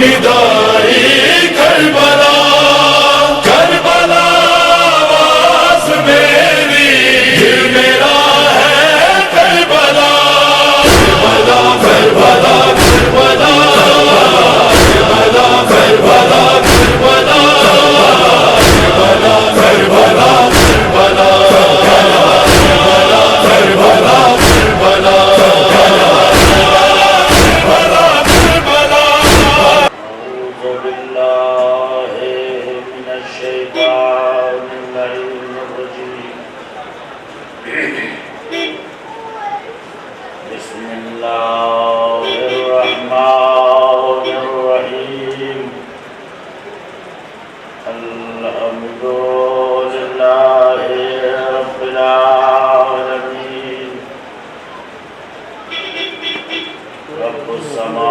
ندائی کربلا کربلا آواز میری دل میرا ہے کربلا کربلا کربلا کربلا کربلا کربلا کربلا کربلا کربلا کربلا کربلا کربلا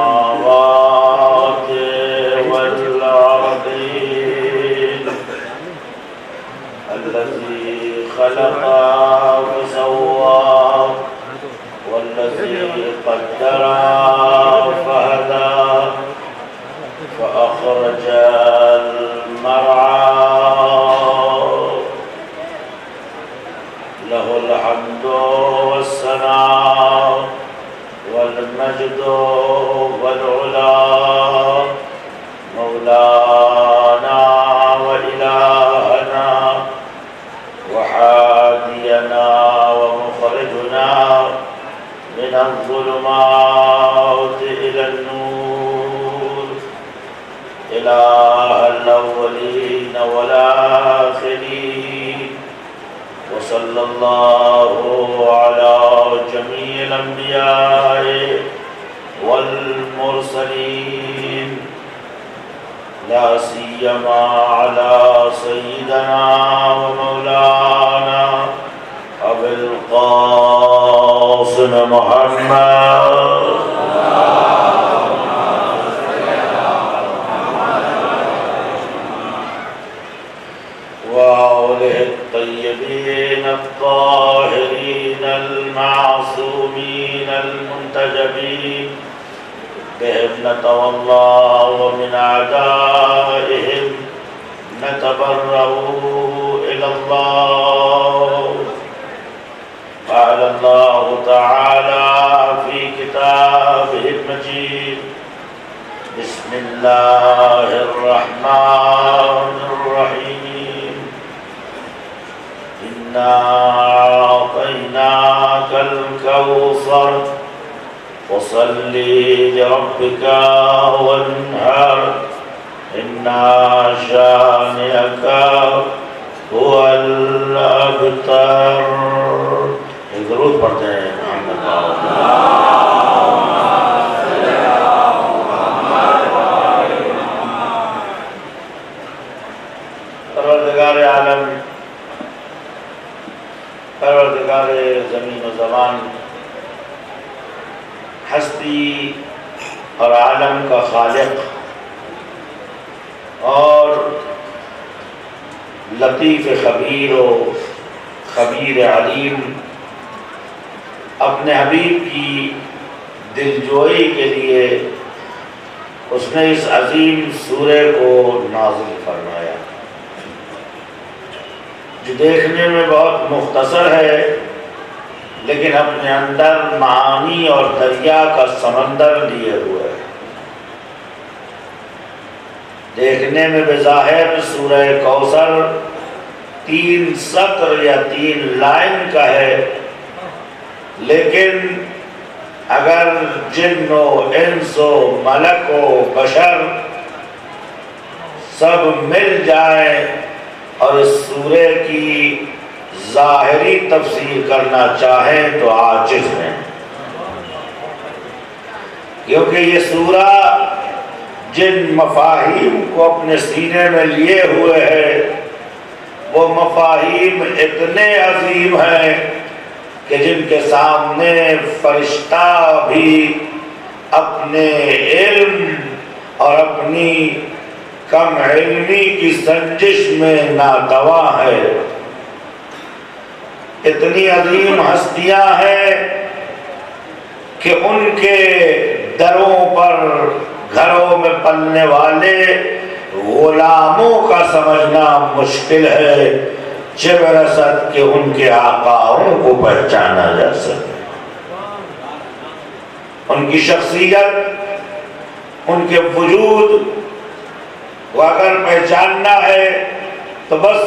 السماوات والأرضين الذي خلق فسوى والذي قدر فهدى فأخرج المرعى له الحمد والثناء والمجد والعلا مولانا وإلهنا وحادينا ومخرجنا من الظلمات إلى النور إله الأولين والآخرين وصلى الله على جميع الأنبياء والمرسلين لا سيما على سيدنا ومولانا أبي القاسم محمد وآله الطيبين الطاهرين المعصومين المنتجبين بهم نتولى ومن أعدائهم نتبرأ إلى الله. قال الله تعالى في كتابه المجيد بسم الله الرحمن الرحيم إنا أعطيناك الكوثر فصل لربك وانحر إن شانئك هو الأبتر. درود پڑھتے ہیں محمد پروردگار عالم، پروردگار زمین و زمان، ہستی اور عالم کا خالق اور لطیف خبیر و خبیر علیم، اپنے حبیب کی دلجوئی کے لیے اس نے اس عظیم سورہ کو نازل فرمایا، جو دیکھنے میں بہت مختصر ہے لیکن اپنے اندر معانی اور دریا کا سمندر لیے ہوئے ہے. دیکھنے میں بظاہر سورہ کوثر 3 سطر یا 3 لائن کا ہے، لیکن اگر جن و انس و ملک و بشر سب مل جائیں اور اس سورہ کی ظاہری تفسیر کرنا چاہیں تو عاجز ہیں، کیونکہ یہ سورہ جن مفاہیم کو اپنے سینے میں لیے ہوئے ہے وہ مفاہیم اتنے عظیم ہیں کہ جن کے سامنے فرشتہ بھی اپنے علم اور اپنی کم علمی کی سنجش میں ناتواں ہے. اتنی عظیم ہستیاں ہیں کہ ان کے دروں پر گھروں میں پلنے والے غلاموں کا سمجھنا مشکل ہے، چرسد کہ ان کے آقاؤں کو پہچانا جا سکے، ان کی شخصیت، ان کے وجود کو اگر پہچاننا ہے تو بس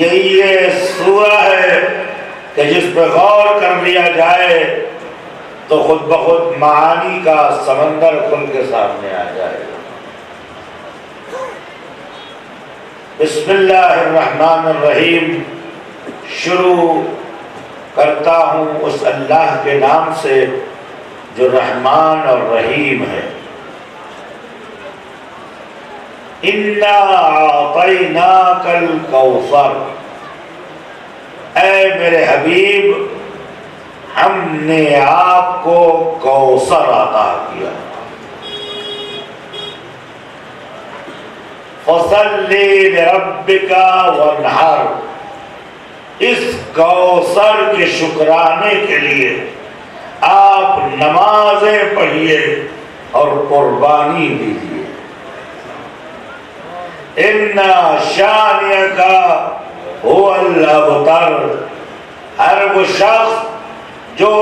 یہی یہ سورہ ہے کہ جس پہ غور کر لیا جائے تو خود بخود معانی کا سمندر کھل کے سامنے آ جائے گا۔ بسم اللہ الرحمن الرحیم، شروع کرتا ہوں اس اللہ کے نام سے جو رحمان اور رحیم ہے۔ اِنَّا أَعْطَيْنَاكَ الْكَوْثَرَ، اے میرے حبیب ہم نے آپ کو کوثر عطا کیا۔ فَصَلِّ لِرَبِّكَ وَانْحَرْ، اس کوثر کے شکرانے کے لیے آپ نمازیں پڑھیے اور قربانی دیجیے۔ اِنَّ شَانِئَكَ هُوَ الْأَبْتَرُ، ہر وہ شخص جو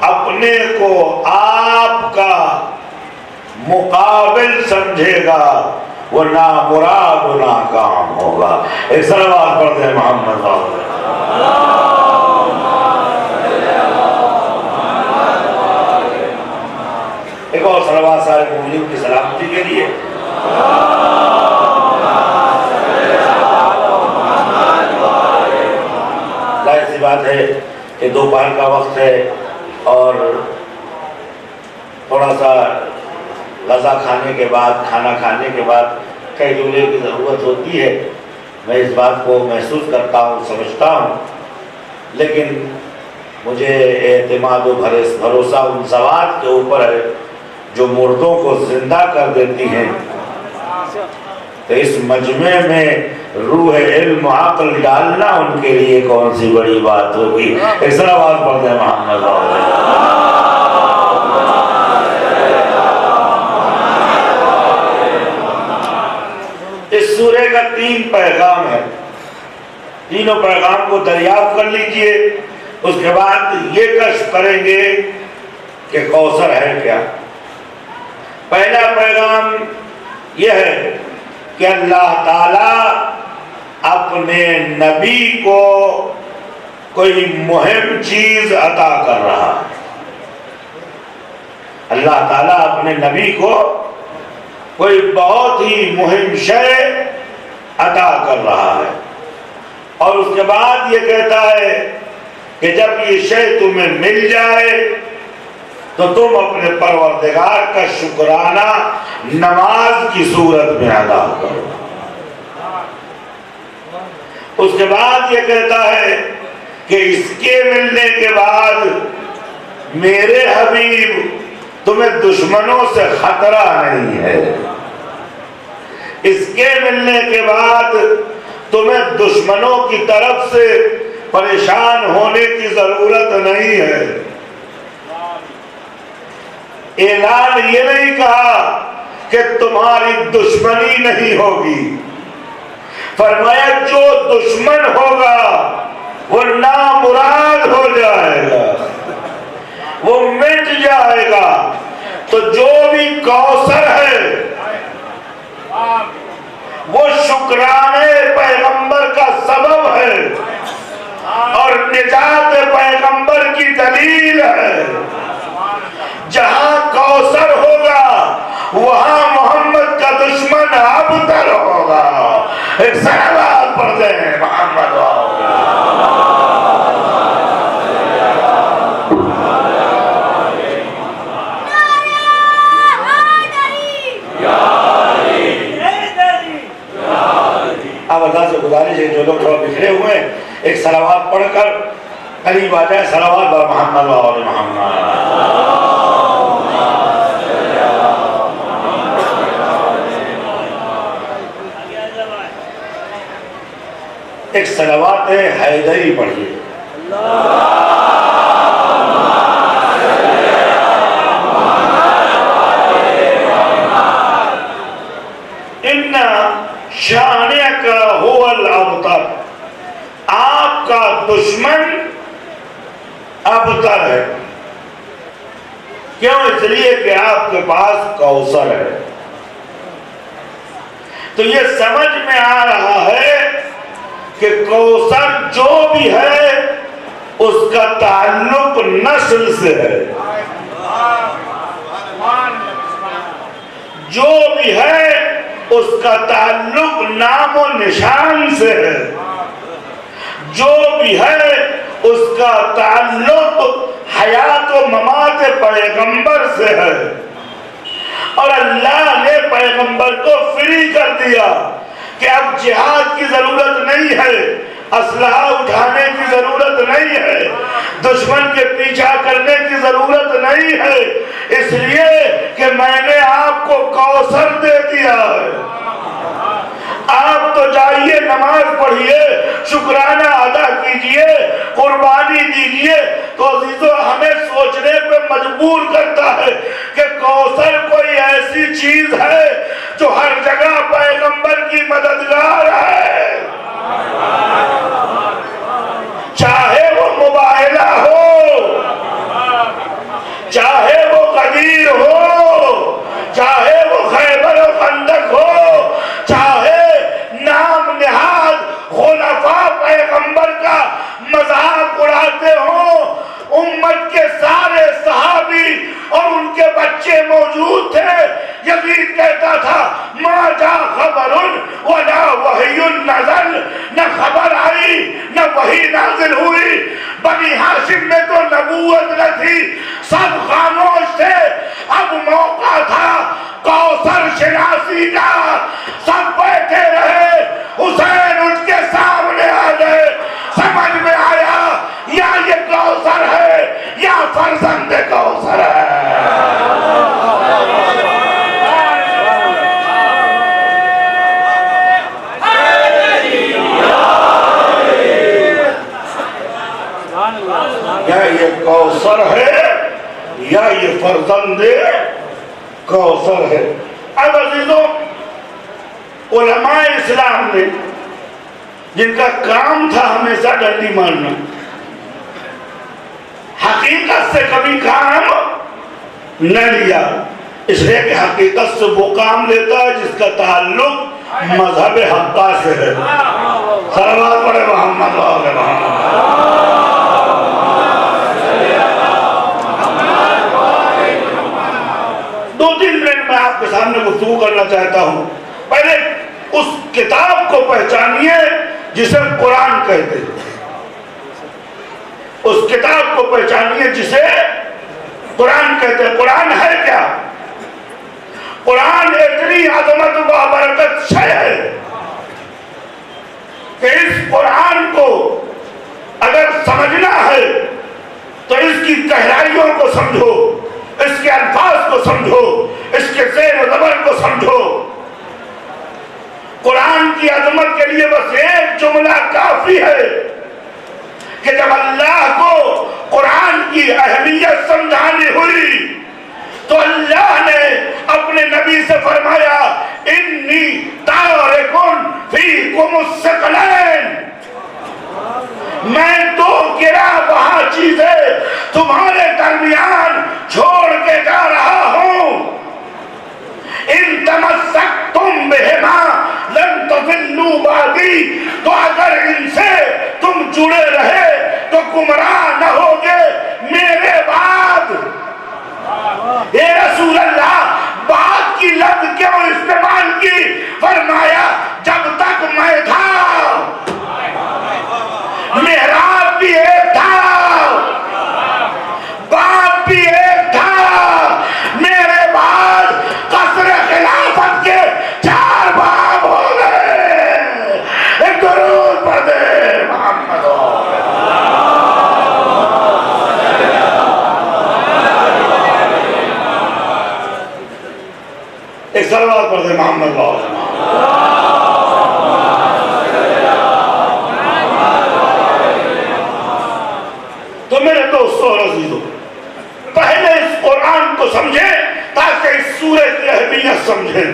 اپنے کو آپ کا مقابل سمجھے گا وہ نامراد و ناکام ہوگا۔ ایک صلوات پڑھ دیں محمد صلی ایک اور صلوات سارے مومنین کی سلامتی کے لیے۔ ظاہر سی بات ہے کہ دوپہر کا وقت ہے اور تھوڑا سا غذا کھانے کے بعد، کھانا کھانے کے بعد کئی جملے کی ضرورت ہوتی ہے، میں اس بات کو محسوس کرتا ہوں، سمجھتا ہوں، لیکن مجھے اعتماد و بھروسہ ان ذوات کے اوپر ہے جو مردوں کو زندہ کر دیتی ہیں، تو اس مجمع میں روح علم و عقل ڈالنا ان کے لیے کون سی بڑی بات ہوگی۔ ایک صلوات پڑھ دیں محمد اس سورے کا 3 پیغام ہے، تینوں پیغام کو دریافت کر لیجئے، اس کے بعد یہ کشف کریں گے کہ کوثر ہے کیا۔ پہلا پیغام یہ ہے کہ اللہ تعالی اپنے نبی کو کوئی مہم چیز عطا کر رہا ہے۔ اللہ تعالیٰ اپنے نبی کو کوئی بہت ہی مہم شے عطا کر رہا ہے، اور اس کے بعد یہ کہتا ہے کہ جب یہ شے تمہیں مل جائے تو تم اپنے پروردگار کا شکرانہ نماز کی صورت میں ادا کرو۔ اس کے بعد یہ کہتا ہے کہ اس کے ملنے کے بعد میرے حبیب تمہیں دشمنوں سے خطرہ نہیں ہے، اس کے ملنے کے بعد تمہیں دشمنوں کی طرف سے پریشان ہونے کی ضرورت نہیں ہے۔ اعلان یہ نہیں کہا کہ تمہاری دشمنی نہیں ہوگی، فرمایا جو دشمن ہوگا وہ نامراد ہو جائے گا، وہ مٹ جائے گا۔ تو جو بھی کوثر ہے وہ شکرانے پیغمبر کا سبب ہے اور نجات پیغمبر کی دلیل ہے۔ جہاں کوثر ہوگا وہاں محمد کا دشمن ابتر ہوگا۔ ایک صلوات پڑھ دیں محمد اب اللہ سے گزارش ہے جو لوگ تھوڑا بکھرے ہوئے ہیں ایک صلوات پڑھ کر قریب آ جائے۔ صلوات بر محمد و آل محمد۔ ایک صلوات حیدری پڑھیے۔ ابتر ہے. کیوں؟ اس لیے کہ آپ کے پاس کوثر ہے. تو یہ سمجھ میں آ رہا ہے کہ کوثر جو بھی ہے اس کا تعلق نسل سے ہے. جو بھی ہے اس کا تعلق نام و نشان سے ہے. جو بھی ہے اس کا تعلق حیات و ممات پیغمبر سے ہے. اور اللہ نے پیغمبر کو فری کر دیا کہ اب جہاد کی ضرورت نہیں ہے، اسلحہ اٹھانے کی ضرورت نہیں ہے، دشمن کے پیچھا کرنے کی ضرورت نہیں ہے، اس لیے کہ میں نے آپ کو کوثر دے دیا ہے. آپ تو جائیے، نماز پڑھیے، شکرانہ ادا کیجئے، قربانی دیجئے. تو عزیزو ہمیں سوچنے پہ مجبور کرتا ہے کہ کوثر کوئی ایسی چیز ہے جو ہر جگہ پیغمبر کی مددگار ہے. چاہے وہ مباہلہ ہو، چاہے وہ غدیر ہو، چاہے وہ خیبر و خندق ہو، چاہے نام نہاد خلفاء پیغمبر کا مذاق اڑاتے ہوں. امت کے سارے صحابی اور ان کے بچے موجود تھے. یزید کہتا تھا ما جا خبر ولا وحی نزل، نہ خبر آئی نہ وحی نازل ہوئی. بنی ہاشم میں تو نبوت نہ تھی، سب خاموش تھے. اب موقع تھا کوثر شناسی کا. سب بیٹھے رہے، حسین ان کے سامنے آ گئے. سمجھ میں آیا یا یہ کوثر ہے یا فرزند کوثر ہے. یا یہ کوثر ہے یا یہ فرزند کوثر ہے. اب عزیزوں، علماء اسلام نے جن کا کام تھا ہمیشہ ڈنڈی مارنا، حقیقت سے کبھی کام نہ لیا. اس لیے کہ حقیقت سے وہ کام لیتا ہے جس کا تعلق مذہب حقہ سے ہے. صلوات پڑھے محمد و آل محمد. دو تین منٹ میں آپ کے سامنے گفتگو کرنا چاہتا ہوں. پہلے اس کتاب کو پہچانیے جسے قرآن کہتے ہیں. اس کتاب کو پہچانیے جسے قرآن کہتے ہیں. قرآن ہے کیا؟ قرآن اتنی عظمت و برکت شے ہے کہ اس قرآن کو اگر سمجھنا ہے تو اس کی گہرائیوں کو سمجھو، اس کے الفاظ کو سمجھو، اس کے زیر و زبر کو سمجھو. قرآن کی عظمت کے لیے بس ایک جملہ کافی ہے کہ جب اللہ کو قرآن کی اہمیت سمجھانی ہوئی تو اللہ نے اپنے نبی سے فرمایا انی تارکن فیکم الثقلین، میں دو گرا وہاں چیزیں تمہارے درمیان چھوڑ کے جا رہا ہوں. ان تمسکتم بہما لن تضلوا بعدی، تو اگر ان سے تم جڑے رہے تو گمراہ نہ ہوگے میرے بعد. اے رسول اللہ، بعد کی لفظ کیوں استعمال کی؟ فرمایا جب تک میں تھا محراب بھی ایک تھا، باپ بھی ایک تھا، میرے بعد قصر خلافت کے 4 باپ ہو گئے. ایک درود پڑھ دے محمد. ایک صلوات پڑھ دے محمد. تو میرے دوستوں اور عزیزوں، پہلے اس قرآن کو سمجھیں تاکہ اس سورہ کی اہمیت سمجھیں.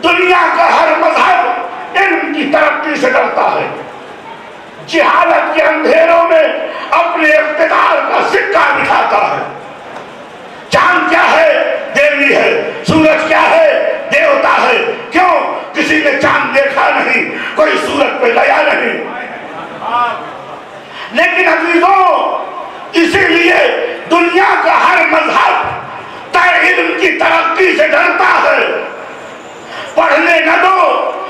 دنیا کا ہر مذہب علم کی ترقی سے ڈرتا ہے. جہالت کے اندھیروں میں اپنے دنیا کا ہر مذہب علم کی ترقی سے ڈرتا ہے. پڑھنے نہ دو،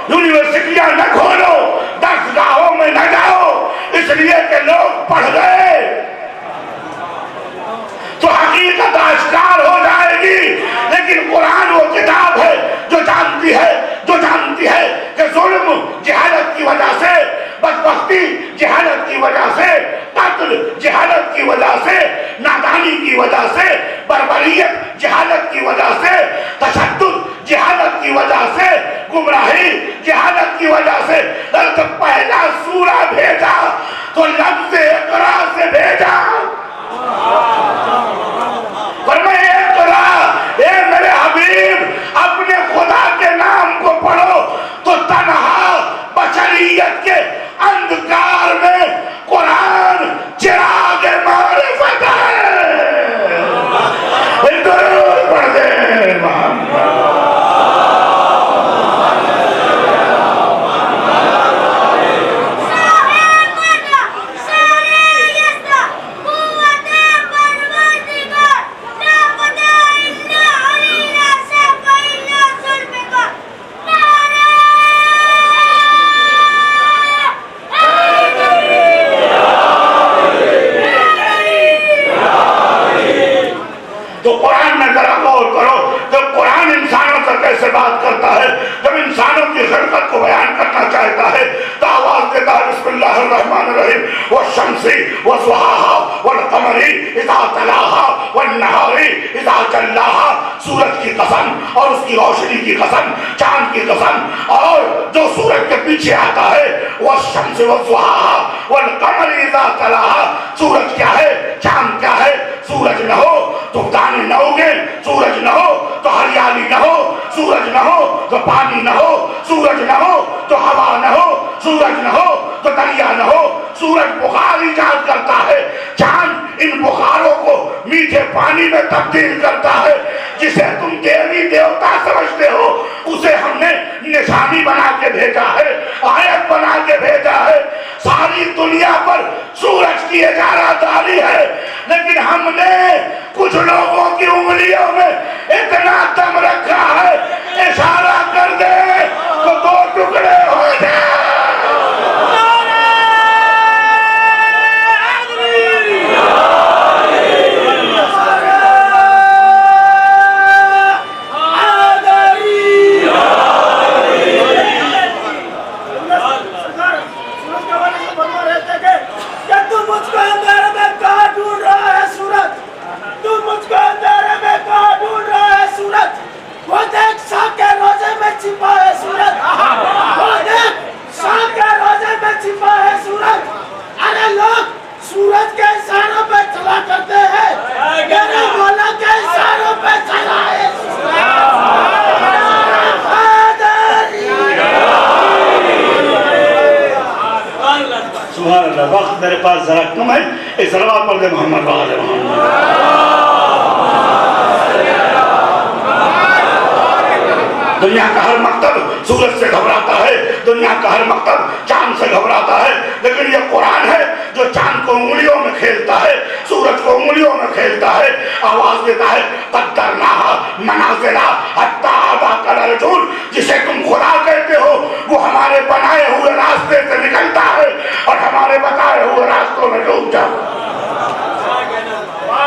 یونیورسٹیاں نہ کھولو، درسگاہوں میں نہ جاؤ، اس لیے کہ لوگ پڑھ گئے تو حقیقت آشکار ہو جائے گی. لیکن قرآن وہ کتاب ہے جو جانتی ہے کہ ظلم جہالت کی وجہ سے، بدبختی جہالت کی وجہ سے، قتل جہالت کی وجہ سے، نادانی کی وجہ سے، بربریت جہالت کی وجہ سے، تشدد جہالت کی وجہ سے، گمراہی جہالت کی وجہ سے. جب پہلا سورہ بھیجا تو لفظ اقرا سے بھیجا. فرمایا اقرا، اے میرے حبیب اپنے خدا کے نام کو پڑھو تو تنہا بشریت کے اندھکار میں قرآن چراغ معرفت ہے. درود پڑھ دے محمد. سے بات کرتا ہے، جب انسانوں کی خلقت کو بیان کرنا چاہتا ہے تو آواز دیتا ہے بسم اللہ الرحمن الرحیم. والشمس وضحاها والقمر اذا تلاها والنهار اذا جلاها. سورج کی قسم اور اس کی روشنی کی قسم، چاند کی قسم اور جو سورج کے پیچھے آتا ہے. والشمس وضحاها والقمر اذا تلاها. سورج کیا ہے؟ چاند کیا ہے؟ سورج نہ ہو تو دانے نہ ہوگے، سورج نہ ہو تو ہریالی نہ ہو، سورج نہ ہو تو پانی نہ ہو، سورج نہ ہو تو ہوا نہ ہو، سورج نہ ہو تو دریا نہ ہو. سورج بخار ایجاد کرتا ہے، چاند ان بخاروں کو میٹھے پانی میں تبدیل کرتا ہے. جسے تم دیوی دیوتا سمجھتے ہو اسے ہم نے نشانی بنا کے بھیجا ہے، آیت بنا کے بھیجا ہے. ساری دنیا پر سورج کی اجارہ داری ہے، لیکن ہم نے کچھ لوگوں کی انگلیوں میں اتنا دم رکھا ہے اشارہ کر دے تو دو ٹکڑے ہو جائے. سورج کے اشاروں پہ چلا کرتے ہیں، میرے مولا کے اشاروں پہ چلا ہے. سبحان اللہ. وقت میرے پاس ذرا کم ہے، اس صلوات پڑھ دے محمد و آل محمد. دنیا کا ہر مکتب سورج سے گھبراتا ہے، دنیا کا ہر مکتب چاند سے گھبراتا ہے، لیکن یہ قرآن ہے جو چاند کو انگلیوں میں کھیلتا ہے، سورج کو انگلیوں میں کھیلتا ہے. آواز دیتا ہے قدرناها منازلا حتی اباق الرجول. جسے تم خدا کہتے ہو وہ ہمارے بنائے ہوئے راستے سے نکلتا ہے اور ہمارے بتائے ہوئے راستوں میں ڈوب جاتا ہے.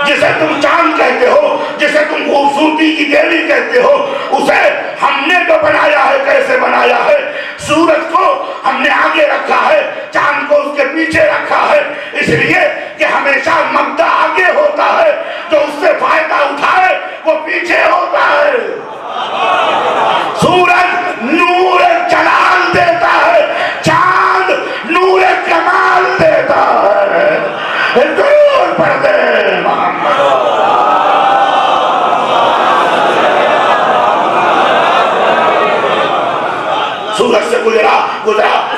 جسے تم چاند کہتے ہو، جسے تم خوبصورتی کی دیوی کہتے ہو، اسے ہم نے جو بنایا ہے کیسے بنایا ہے؟ سورج کو ہم نے آگے رکھا ہے، چاند کو اس کے پیچھے رکھا ہے، اس لیے کہ ہمیشہ مبدا آگے ہوتا ہے، جو اس سے فائدہ اٹھائے وہ پیچھے ہوتا ہے. سورج نور جلال دیتا ہے، چاند نور کمال دیتا ہے. دور پڑھ دے محمد. سورج سے گزرا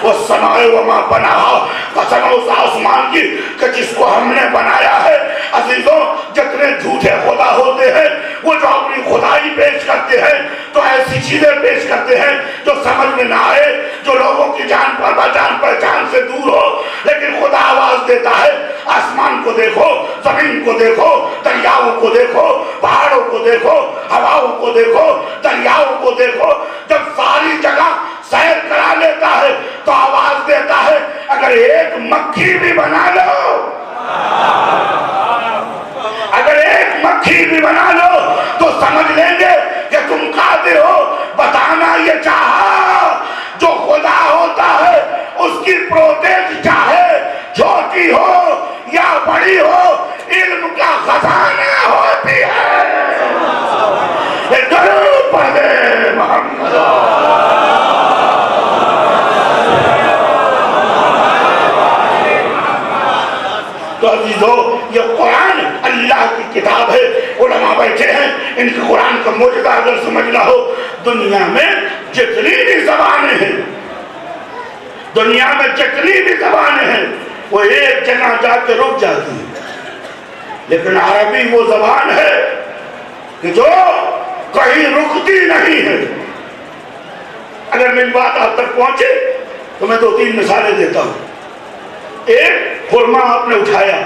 والسماء وما بناہا. قسم اس آسمان کی کہ جس کو ہم نے بنایا ہے. عزیزوں جتنے جھوٹے خدا ہوتے ہیں وہ جو اپنی خدائی پیش کرتے ہیں تو ایسی چیزیں پیش کرتے ہیں جو سمجھ میں نہ آئے، جو لوگوں کی جان پہچان سے دور ہو. لیکن خدا آواز دیتا ہے، آسمان آسمان کو دیکھو، زمین کو دیکھو، دریاؤں کو دیکھو، پہاڑوں کو دیکھو، ہواؤں کو دیکھو، دریاؤں کو دیکھو. جب ساری جگہ سیر کرا لیتا ہے تو آواز دیتا ہے اگر ایک مکھی بھی بنا لو، اگر ایک مکھی بھی بنا لو تو سمجھ لیں گے کہ تم قادر ہو. بتانا یہ چاہا جو خدا ہوتا ہے اس کی پروٹیج چاہے چھوٹی ہو یا بڑی ہو، علم کا خزانہ ہوتی ہے. یہ درود پڑھ دے محمد. تو عزیزو یہ قرآن اللہ کی کتاب ہے. علماء بیٹھے ہیں، ان کی قرآن کا معجزہ اگر سمجھنا ہو، دنیا میں جتنی بھی زبانیں ہیں، دنیا میں جتنی بھی زبانیں ہیں وہ ایک جگہ جا کے رک جاتی ہیں، لیکن عربی وہ زبان ہے کہ جو کہیں رکتی نہیں ہے. اگر میری بات آپ تک پہنچے تو میں 2-3 مثالیں دیتا ہوں. ایک خرما آپ نے اٹھایا،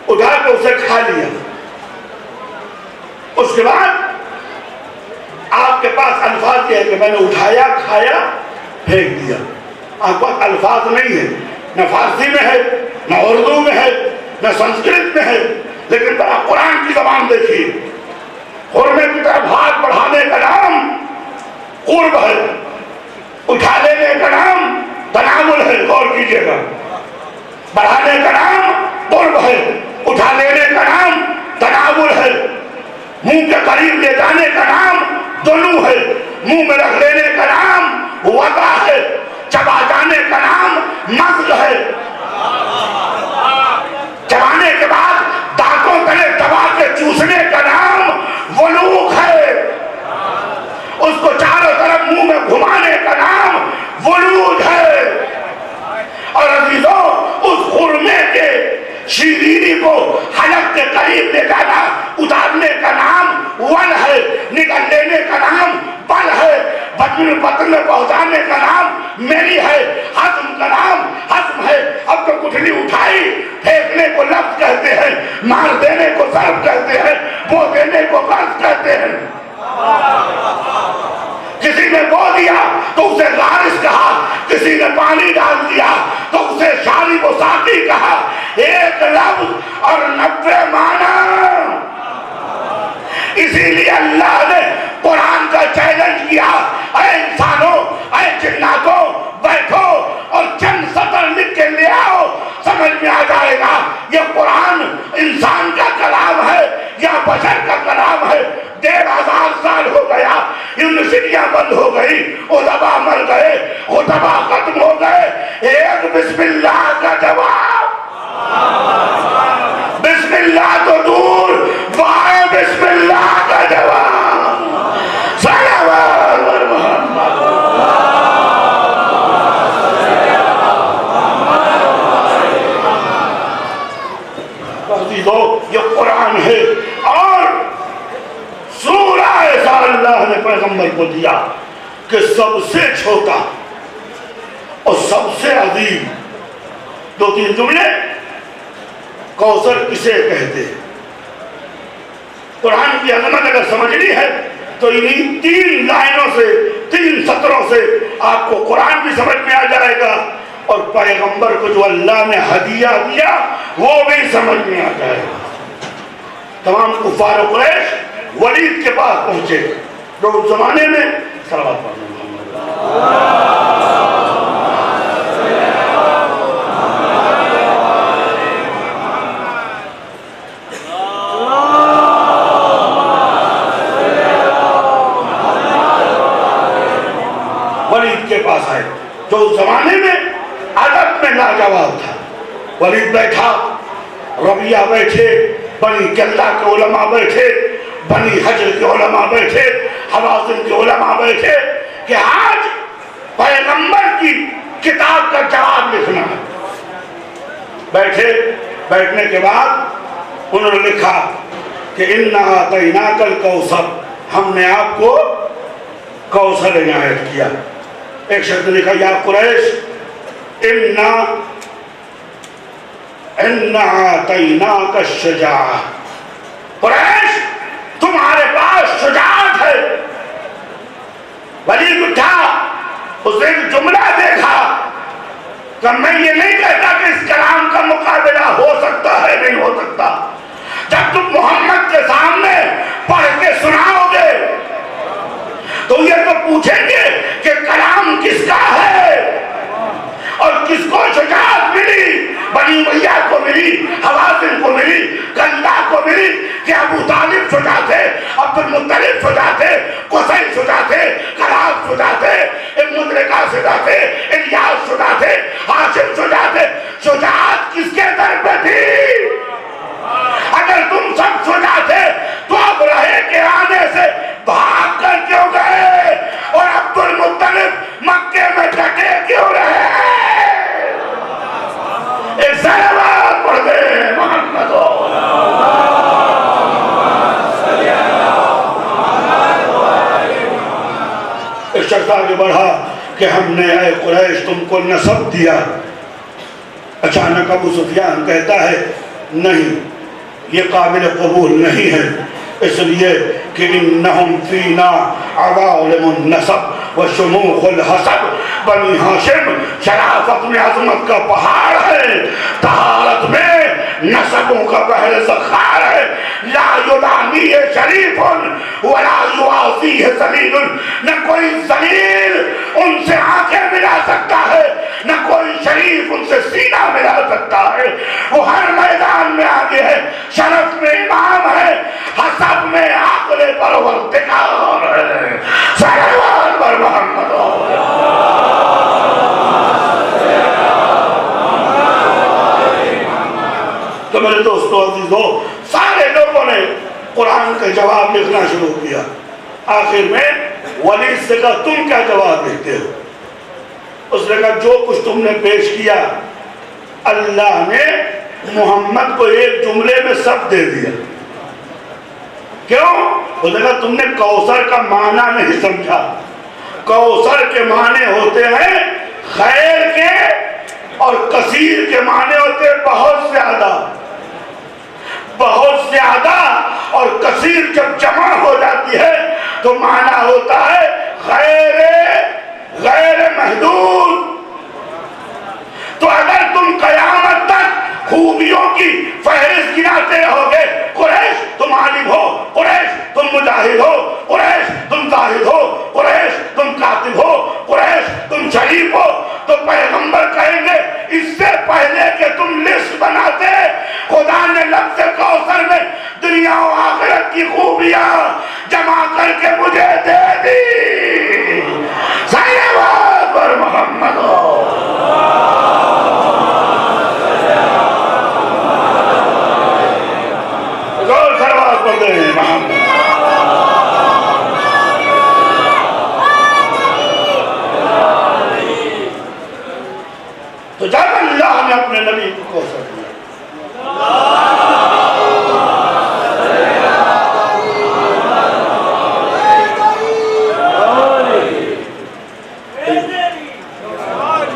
اٹھا کے اسے کھا لیا، اس کے بعد آپ کے پاس الفاظ یہ ہے کہ میں نے اٹھایا، کھایا، پھینک دیا. آپ پاس الفاظ نہیں ہے، نہ فارسی میں ہے، نہ اردو میں ہے، نہ سنسکرت میں ہے. لیکن آپ قرآن کی زبان دیکھیے، خرمے کی طرف ہاتھ بڑھانے کا نام قرب ہے، اٹھا لینے کا نام تناول ہے. غور کیجیے گا، بڑھانے کا نام قرب ہے، اٹھا لینے کا نام تناول ہے. منہ کے قریب لے جانے کا نام دنو ہے، منہ میں رکھ لینے کا نام وضع ہے، چبا جانے کا نام مزغ ہے. چبانے کے بعد دانتوں تلے دبا کے چوسنے کا نام ولوغ ہے. اس کو چاروں طرف منہ میں گھمانے کا نام ولوغ ہے. اور عزیزوں اس خرمے کے شیرینی کو حلق کے قریب لے جانا، اتارنے کا نام ول ہے، نکل لینے کا نام بل ہے، بطن میں پہنچانے کا نام میری ہے، ہضم کا نام ہضم ہے. اب تو گٹھلی اٹھائی، پھینکنے کو لفظ کہتے ہیں، مار دینے کو ضرب کہتے ہیں، بو دینے کو قرض کہتے ہیں. کسی نے بو دیا تو اسے غارش کہا، کسی نے پانی ڈال دیا تو اسے شارب و ساقی کہا. ایک لفظ اور 90 معنی. اسی لیے اللہ نے قرآن کا چیلنج کیا، اے انسانوں، اے جناتوں، بیٹھو اور چند سطر لکھ کے لے آؤ، سمجھ میں آ جائے گا یہ قرآن انسان کا کلام ہے یا بشر کا کلام ہے. 1500 سال ہو گیا، یونیورسٹیاں بند ہو گئی، علماء مر گئے، خطبہ ختم ہو گئے. ایک بسم اللہ کا جواب، بسم اللہ تو دور، وہاں بسم اللہ کا جواب. صلوات علی محمد. یہ قرآن ہے. اور سورہ ایسا اللہ نے پیغمبر کو دیا کہ سب سے چھوٹا اور سب سے عظیم. 2-3 جملے. کوثر کسے کہتے ہیں؟ قرآن کی عظمت اگر سمجھنی ہے تو انہی 3 لائنوں سے، 3 سطروں سے آپ کو قرآن بھی سمجھ میں آ جائے گا اور پیغمبر کو جو اللہ نے ہدیہ دیا وہ بھی سمجھ میں آ جائے گا. تمام کفار و قریش ولید کے پاس پہنچے جو اس زمانے میں صلوات پڑھنے ولید کے پاس آئے جو اس زمانے میں ادب میں لاجواب تھا. ولید بیٹھا، ربیہ بیٹھے، بنی کلہ کے علماء بیٹھے، بنی حجر کے علماء بیٹھے، حوازن کے علماء بیٹھے کہ آج پیغمبر کی کتاب کا جواب لکھنا ہے. بیٹھے، بیٹھنے کے بعد انہوں نے لکھا کہ اِنَّا أَعْطَيْنَاكَ الْكَوْثَرَ، ہم نے آپ کو کوثر عنایت کیا. ایک شخص نے لکھا یا قریش اِنَّا اِنَّا أَعْطَيْنَاكَ الشُّجَاعَةَ، قریش تمہارے پاس شجاعت ہے۔ ولید اٹھا، اس نے ایک جملہ دیکھا کہ میں یہ نہیں کہتا کہ اس کلام کا مقابلہ ہو سکتا ہے نہیں ہو سکتا، جب تم محمد کے سامنے پڑھ کے سناؤ گے تو یہ تو پوچھیں گے کہ کلام کس کا ہے، اور کس کو شجاعت ملی؟ بنی امیہ کو ملی، حوازن کو ملی، کندہ کو ملی، کہ ابو طالب شجاع تھے، عبد المطلب شجاع تھے، قصی شجاع تھے، کلاب شجاع تھے، ابن مدرکہ شجاع تھے، الیاس شجاع تھے، ہاشم شجاع تھے۔ شجاعت کس کے در پہ تھی؟ اگر تم سب شجاع تھے تو اب رہے کے آنے سے بھاگ کر کیوں گئے، اور عبد المطلب مکے میں ڈٹے کیوں رہے؟ ایک سلوات پڑھ دے محمد ایک شخص آگے بڑھا کہ ہم نے اے قریش تم کو نسب دیا۔ اچانک ابو سفیان کہتا ہے نہیں، یہ قابل قبول نہیں ہے، اس لیے کہ انہم فینا عوالم النسب وشموخ الحسب، بنی ہاشم شرافت میں عظمت کا پہاڑ ہے، طہارت میں نسبوں کا بحر زخار ہے، لا یدانی شریف ولا یعاصیہ ذلیل، نہ کوئی ذلیل ان سے آنکھیں ملا سکتا ہے، نہ کوئی شریف ان سے سینہ ملا سکتا ہے، وہ ہر میدان میں آگے ہے، شرف میں امام ہے، حسب میں عقل پروردگار ہے۔ صلوات بر محمد تو میرے دوستو عزیزو، سارے لوگوں نے قرآن کا جواب لکھنا شروع کیا۔ آخر میں ولید سے کہا تم کیا جواب دیتے ہو؟ اس نے کہا جو کچھ تم نے پیش کیا اللہ نے محمد کو ایک جملے میں سب دے دیا۔ کیوں؟ اس نے کہا تم نے کوثر کا معنی نہیں سمجھا۔ کوثر کے معنی ہوتے ہیں خیر کے، اور کثیر کے معنی ہوتے ہیں بہت زیادہ۔ بہت زیادہ اور کثیر جب جمع ہو جاتی ہے تو معنی ہوتا ہے غیر محدود۔ تو اگر تم قیامت تک خوبیوں کی فہرست گناتے رہو گے، قریش تم عالم ہو، قریش تم مجاہد ہو، قریش تم زاہد ہو، قریش تم کاتب ہو، قریش تم شریف ہو، تو پیغمبر کہیں گے اس سے پہلے کہ تم لسٹ بناتے خدا نے لفظ کوثر میں دنیا و آخرت کی خوبیاں جمع کر کے مجھے دے دی۔ صلوات پر محمد صلوات پر دے محمد۔ تو جب اللہ نے اپنے نبی کو کوثر دیا،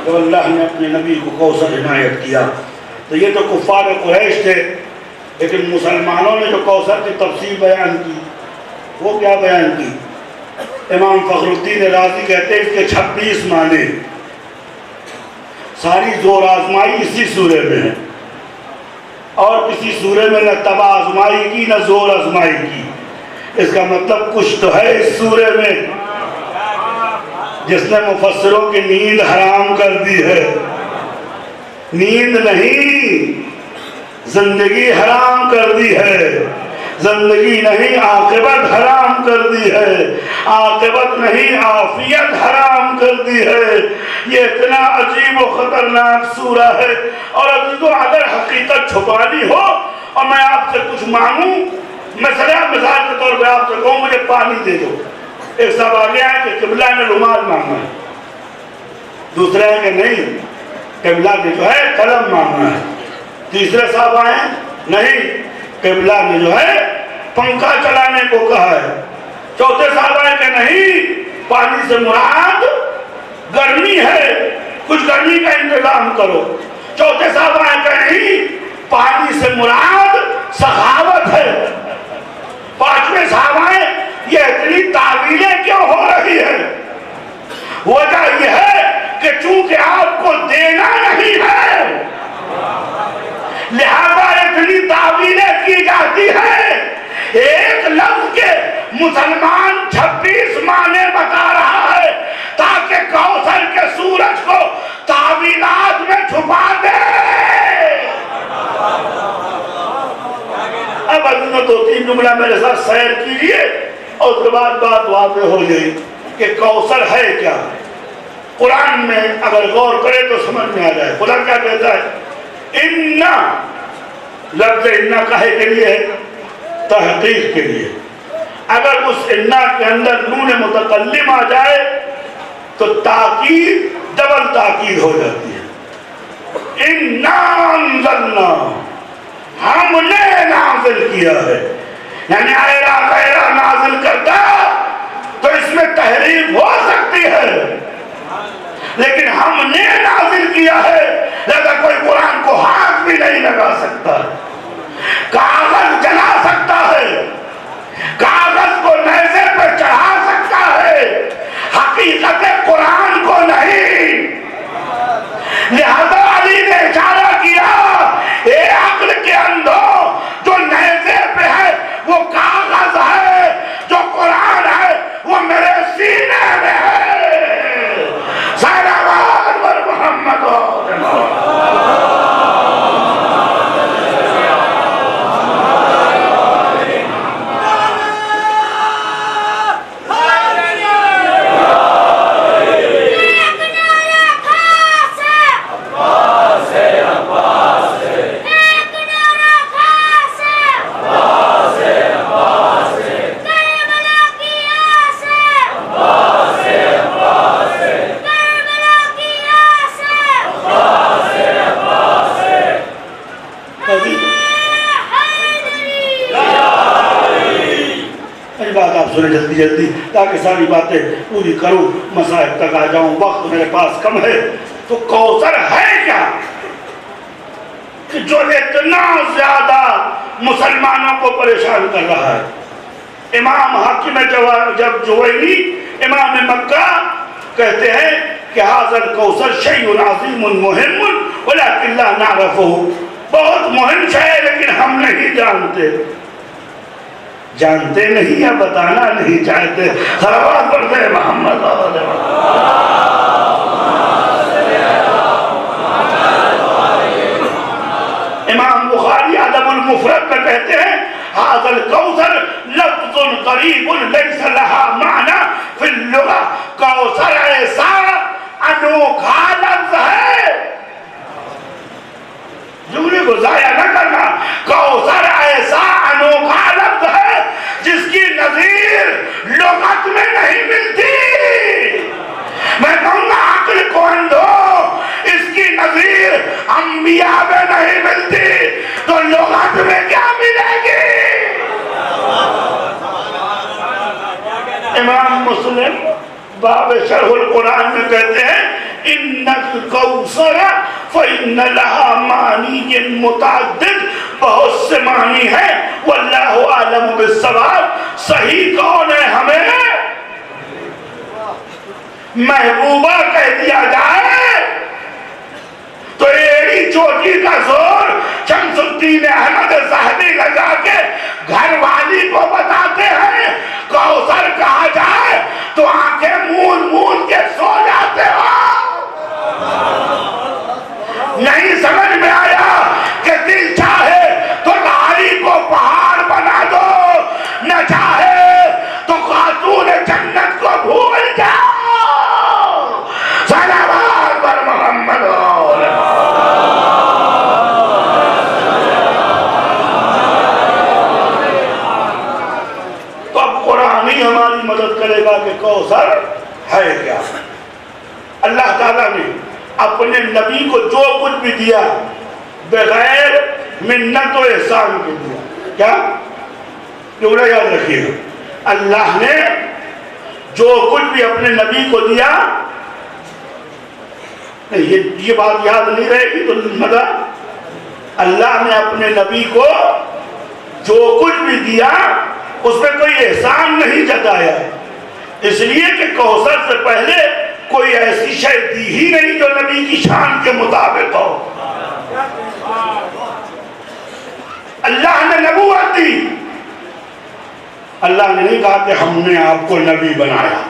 جب اللہ نے اپنے نبی کو کوثر عنایت کیا تو یہ تو کفار قریش تھے، لیکن مسلمانوں نے جو کوثر کی تفصیل بیان کی وہ کیا بیان کی؟ امام فخر الدین رازی کہتے ہیں اس کے 26 معنی۔ ساری زور آزمائی اسی سورے میں ہے، اور کسی سورے میں نہ تباہ آزمائی کی نہ زور آزمائی کی۔ اس کا مطلب کچھ تو ہے اس سورے میں جس نے مفسروں کی نیند حرام کر دی ہے۔ نیند نہیں، زندگی حرام کر دی ہے، زندگی نہیں عاقبت حرام کر دی ہے، عاقبت نہیں عافیت حرام کر دی ہے۔ یہ اتنا عجیب و خطرناک سورہ ہے۔ اور اگر حقیقت چھپانی ہو اور میں آپ سے کچھ مانگوں، مثال کے طور پہ آپ سے کہوں مجھے پانی دے دو، ایک صاحب آگے آئے کہ قبلہ نے رومال مانگنا ہے، دوسرے ہے کہ نہیں قبلہ نے جو ہے قلم مانگنا ہے، تیسرے صاحب آئے نہیں قبلہ نے جو ہے پنکھا چلانے کو کہا ہے، چوتھے صاحب آئے کہ نہیں پانی سے مراد گرمی ہے، کچھ گرمی کا انتظام کرو، چوتھے صاحب آئے کہ نہیں پانی سے مراد سخاوت ہے۔ پانچویں صحابہ یہ اتنی تعویلیں کیوں ہو رہی ہے؟ وجہ یہ ہے کہ چونکہ آپ کو دینا نہیں ہے لہذا اتنی تعویلیں کی جاتی ہے۔ ایک لفظ کے مسلمان 26 معنی بتا رہا ہے تاکہ کوثر کے سورج کو تعویلات میں چھپا دے۔ اب اگر 2-3 جملہ میرے ساتھ سیر کیجئے اور اس کے بعد بات واضح ہو جائے کہ کوثر ہے کیا۔ قرآن میں اگر غور کرے تو سمجھ میں آ جائے۔ خدا کیا کہتا ہے؟ اِنَّا، لفظ اِنَّا کہے کے لیے ہے؟ تحقیق کے لیے۔ اگر اس اِنَّا کے اندر نون متکلم آ جائے تو تاکید ڈبل تاکید ہو جاتی ہے۔ اِنَّا انزلنا، ہم نے نازل کیا ہے، یعنی ایرا غیرہ نازل کرتا تو اس میں تحریف ہو سکتی ہے، لیکن ہم نے نازل کیا ہے لہذا کوئی قرآن کو ہاتھ بھی نہیں لگا سکتا، کاغذ جلا سکتا ہے، کاغذ کو نیزے پہ چڑھا سکتا ہے، حقیقت قرآن کو نہیں۔ لہذا علی نے اشارہ کیا، اے عقل کے اندھو، جو نیزے پہ ہے وہ کاغذ ہے، جو قرآن ہے وہ میرے سینے میں ہے۔ صلوات بر محمد جلدی جلدی تاکہ ساری باتیں پوری کروں، مسائل تک آ جاؤں، وقت میرے پاس کم ہے۔ تو کوثر ہے کیا کہ جو اتنا زیادہ مسلمانوں کو پریشان کر رہا ہے؟ امام حاکم جب جوینی امام مکہ کہتے ہیں کہ حاضر کوثر شیء عظیم مہم ولکن لا نعرفہ، بہت مہم ہے لیکن ہم نہیں جانتے۔ جانتے نہیں یا بتانا نہیں چاہتے؟ صلوات پڑھتے ہیں محمد۔ امام بخاری ادب المفرد میں کہتے ہیں ھذا الکوثر لفظ قریب لیس لہا معنی فی اللغہ، کوثر ایسا انوکھا لفظ ہے، جملے کو ضائع نہ کرنا، کوثر ایسا انوکھا لفظ ہے جس کی نظیر لغت میں نہیں ملتی۔ میں کہوں گا عقل کو اندھو، اس کی نظیر انبیاء میں نہیں ملتی تو لغت میں کیا ملے گی؟ امام مسلم باب شرح القرآن میں کہتے ہیں ان الکوثر فإن لها معانی متعدد، بہت سے معنی ہیں، واللہ اعلم بالصواب، صحیح کون ہے؟ ہمیں محبوبہ کہہ دیا جائے تو ایڑی چوٹی کا زور شمس الدین احمد صاحبی لگا کے گھر والی کو بتاتے ہیں، کوثر کہا جائے تو آنکھیں مون مون کے سو جاتے ہو۔ نہیں سمجھ میں آیا کہ دل چاہے تو ناری کو پہاڑ بنا دو، نہ چاہے تو خاتون جنت کو بھول جاؤ۔ صلوات بر محمد۔ تو اب قرآن ہی ہماری مدد کرے گا کہ کوثر ہے کیا۔ اللہ تعالیٰ نے اپنے نبی کو جو کچھ بھی دیا بغیر منت و احسان کے دیا، کیا؟ یہ یاد رکھیے، اللہ نے جو کچھ بھی اپنے نبی کو دیا، یہ بات یاد نہیں رہے گی تو مزہ اللہ نے اپنے نبی کو جو کچھ بھی دیا اس میں کوئی احسان نہیں جتایا، اس لیے کہ کوثر سے پہلے کوئی ایسی شے دی ہی نہیں جو نبی کی شان کے مطابق ہو۔ اللہ نے نبوت دی، اللہ نے نہیں کہا کہ ہم نے آپ کو نبی بنایا،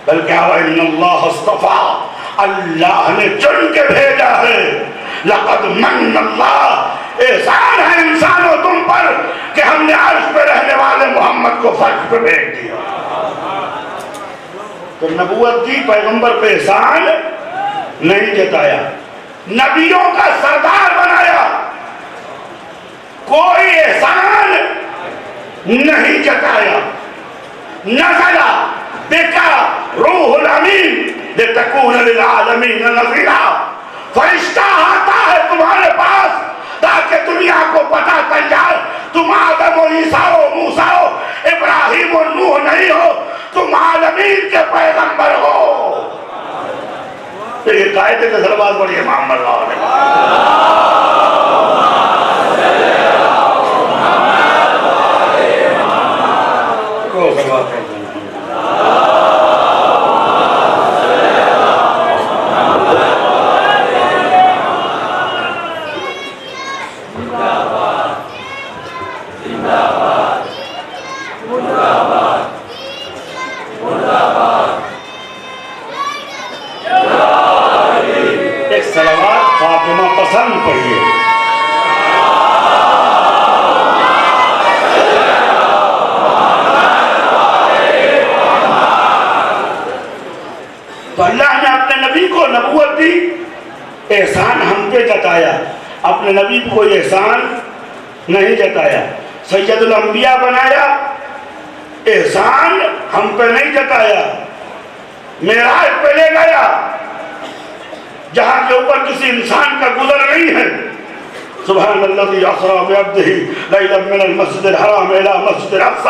بلکہ وَإِنَّ اللَّهَ اصْطَفَىٰ، اللہ نے چن کے بھیجا ہے۔ لَقَدْ مَنَّ اللَّهُ، احسان ہے انسانوں تم پر کہ ہم نے عرش پہ رہنے والے محمد کو فرش پہ بھیج دیا۔ تو نبوت دی، پیغمبر پہ احسان نہیں جتایا، نبیوں کا سردار بنایا، کوئی احسان نہیں جتایا۔ نزل بک روح الامین لتکون للعالمین نذیرا، فرشتہ آتا ہے تمہارے پاس تاکہ دنیا کو پتہ چل جائے تم آدم و عیسیٰ و موسیٰ و ابراہیم و نوح نہیں ہو، تم عالمین کے پیغمبر ہو۔ تو یہ قائد کے سرباز بڑی امام اللہ علیہ ایک صلوات فاطمہ پسند پڑھیے۔ تو اللہ نے اپنے نبی کو نبوت دی، احسان ہم پہ جتایا، اپنے نبی کو کوئی احسان نہیں جتایا۔ سید الانبیاء بنایا، احسان ہم پہ نہیں جتایا۔ معراج پہ لے گیا جہاں کے اوپر کسی انسان کا گزر نہیں ہے۔ سبحان الذی اسری بعبدہ لیلا من المسجد الحرام الی مسجد الاقصی،